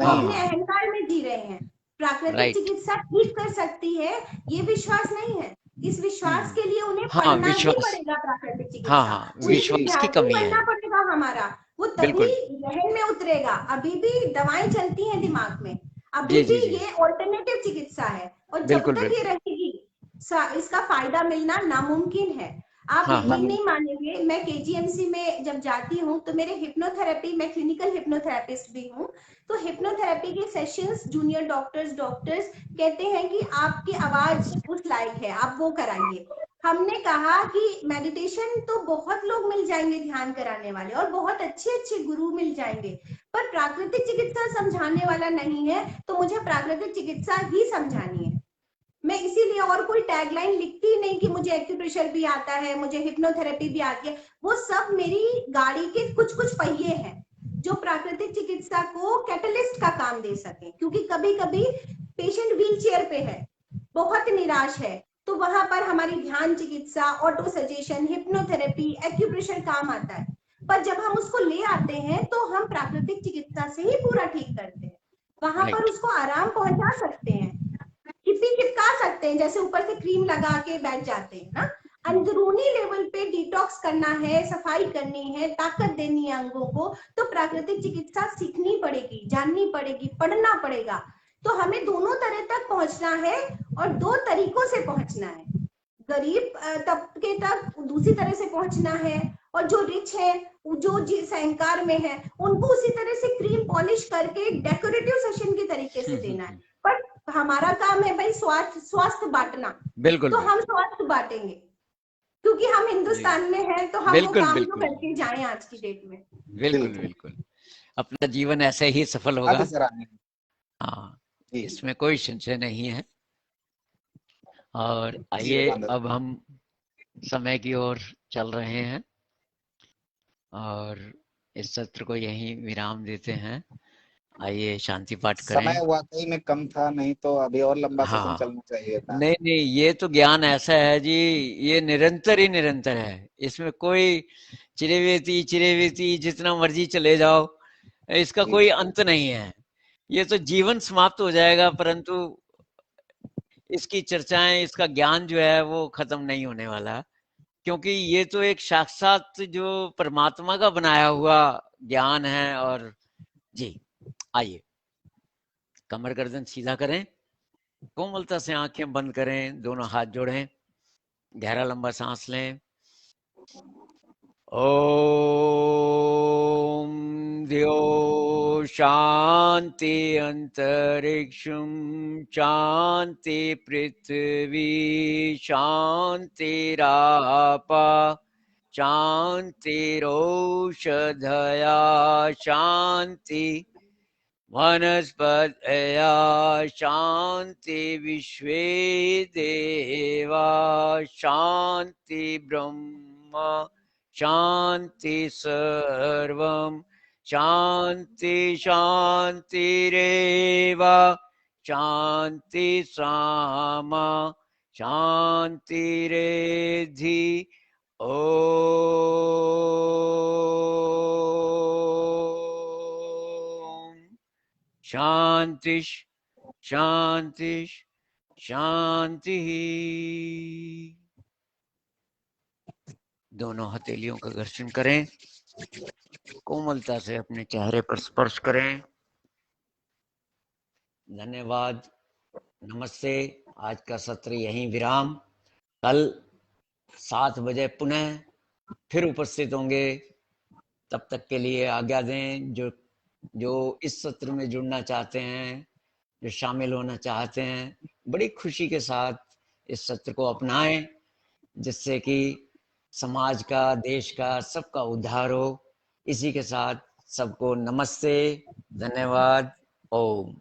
वो हाँ अपने हाँ अहंकार में जी रहे हैं। प्राकृतिक राइट, चिकित्सा ठीक कर सकती है, ये विश्वास नहीं है। इस विश्वास के लिए उन्हें हाँ पढ़ना ही विश्वास, पड़ेगा प्राकृतिक हाँ चिकित्सा, हाँ उन्हें विश्वास की विद्यार्थी कमी है बनना पड़ेगा हमारा, वो तभी बिल्कुल। जहन में उतरेगा। अभी भी दवाएं चलती हैं दिमाग में, अभी जी भी जी जी ये ऑल्टरनेटिव चिकित्सा है, और जब बिल्कुल तक ये बिल्कुल रहेगी इसका फायदा मिलना नामुमकिन है। आप हाँ हाँ यकीन नहीं मानेंगे, मैं केजीएमसी में जब जाती हूँ तो मेरे हिप्नोथेरेपी, मैं क्लिनिकल हिप्नोथेरेपिस्ट भी हूँ, तो हिप्नोथेरेपी के सेशंस जूनियर डॉक्टर्स कहते हैं कि आपकी आवाज उस लायक है, आप वो कराइए। हमने कहा कि मेडिटेशन तो बहुत लोग मिल जाएंगे ध्यान कराने वाले, और बहुत अच्छे अच्छे गुरु मिल जाएंगे, पर प्राकृतिक चिकित्सा समझाने वाला नहीं है, तो मुझे प्राकृतिक चिकित्सा ही समझानी है। मैं इसीलिए और कोई टैगलाइन लिखती ही नहीं कि मुझे एक्यूप्रेशर भी आता है, मुझे हिप्नोथेरेपी भी आती है। वो सब मेरी गाड़ी के कुछ कुछ पहिए हैं जो प्राकृतिक चिकित्सा को कैटलिस्ट का काम दे सके, क्योंकि कभी कभी पेशेंट व्हील चेयर पे है, बहुत निराश है, तो वहां पर हमारी ध्यान चिकित्सा, ऑटो सजेशन, हिप्नोथेरेपी, एक्यूप्रेशर काम आता है। पर जब हम उसको ले आते हैं तो हम प्राकृतिक चिकित्सा से ही पूरा ठीक करते हैं, वहां पर राइट उसको आराम पहुंचा सकते हैं, चिपका सकते हैं, जैसे ऊपर से क्रीम लगा के बैठ जाते हैं ना। अंदरूनी लेवल पे डिटॉक्स करना है, सफाई करनी है, ताकत देनी है अंगों को, तो प्राकृतिक चिकित्सा सीखनी पड़ेगी, जाननी पड़ेगी, पढ़ना पड़ेगा। तो हमें दोनों तरह तक पहुंचना है, और 2 तरीकों से पहुंचना है। गरीब तबके तक दूसरी तरह से पहुंचना है, और जो रिच है, जो जिस अहंकार में है, उनको उसी तरह से क्रीम पॉलिश करके डेकोरेटिव सेशन के तरीके से देना है। पर हमारा काम है भाई स्वास्थ्य बांटना, बिल्कुल तो बिल्कुल हम स्वास्थ्य बांटेंगे, क्योंकि हम हिंदुस्तान में हैं, तो हम वो बिल्कुल काम तो बिल्कुल करके जाएं आज की डेट में। बिल्कुल बिल्कुल अपना जीवन ऐसे ही सफल होगा। अति सराहनीय। हाँ जी इसमें कोई संशय नहीं है। और जी आइए भगवान दास। अब हम समय की ओर चल रहे हैं और इस सत्र को यहीं विराम देते हैं। आइए शांति पाठ करें। समय वाकई में कम था, नहीं तो अभी और लंबा सेशन हाँ चलना चाहिए था। नहीं नहीं, ये तो ज्ञान ऐसा है जी, ये निरंतर ही निरंतर है, इसमें कोई चिरेवेती चिरेवेती जितना मर्जी चले जाओ, इसका कोई अंत नहीं है। ये तो जीवन समाप्त हो जाएगा, परंतु इसकी चर्चाएं, इसका ज्ञान जो है वो खत्म नहीं होने वाला, क्योंकि ये तो एक साक्षात जो परमात्मा का बनाया हुआ ज्ञान है। और जी, आइए कमर गर्दन सीधा करें, कोमलता से आंखें बंद करें, दोनों हाथ जोड़ें, गहरा लंबा सांस लें। ओम द्यो शांति अंतरिक्षं शांति पृथ्वी शांतिरापा शांतिरोषधया शांति वनस्पतया शांति विश्वे देवा शांति ब्रह्म शांति सर्वं शांति शांतिरेव शांति सामा शांतिरेधि। ओम शांति शांति शांति। दोनों हथेलियों का घर्षण करें, कोमलता से अपने चेहरे पर स्पर्श करें। धन्यवाद, नमस्ते। आज का सत्र यहीं विराम। कल 7 बजे पुनः फिर उपस्थित होंगे। तब तक के लिए आज्ञा दें। जो इस सत्र में जुड़ना चाहते हैं, जो शामिल होना चाहते हैं, बड़ी खुशी के साथ इस सत्र को अपनाएं, जिससे कि समाज का, देश का, सबका उद्धार हो। इसी के साथ सबको नमस्ते, धन्यवाद, ओम।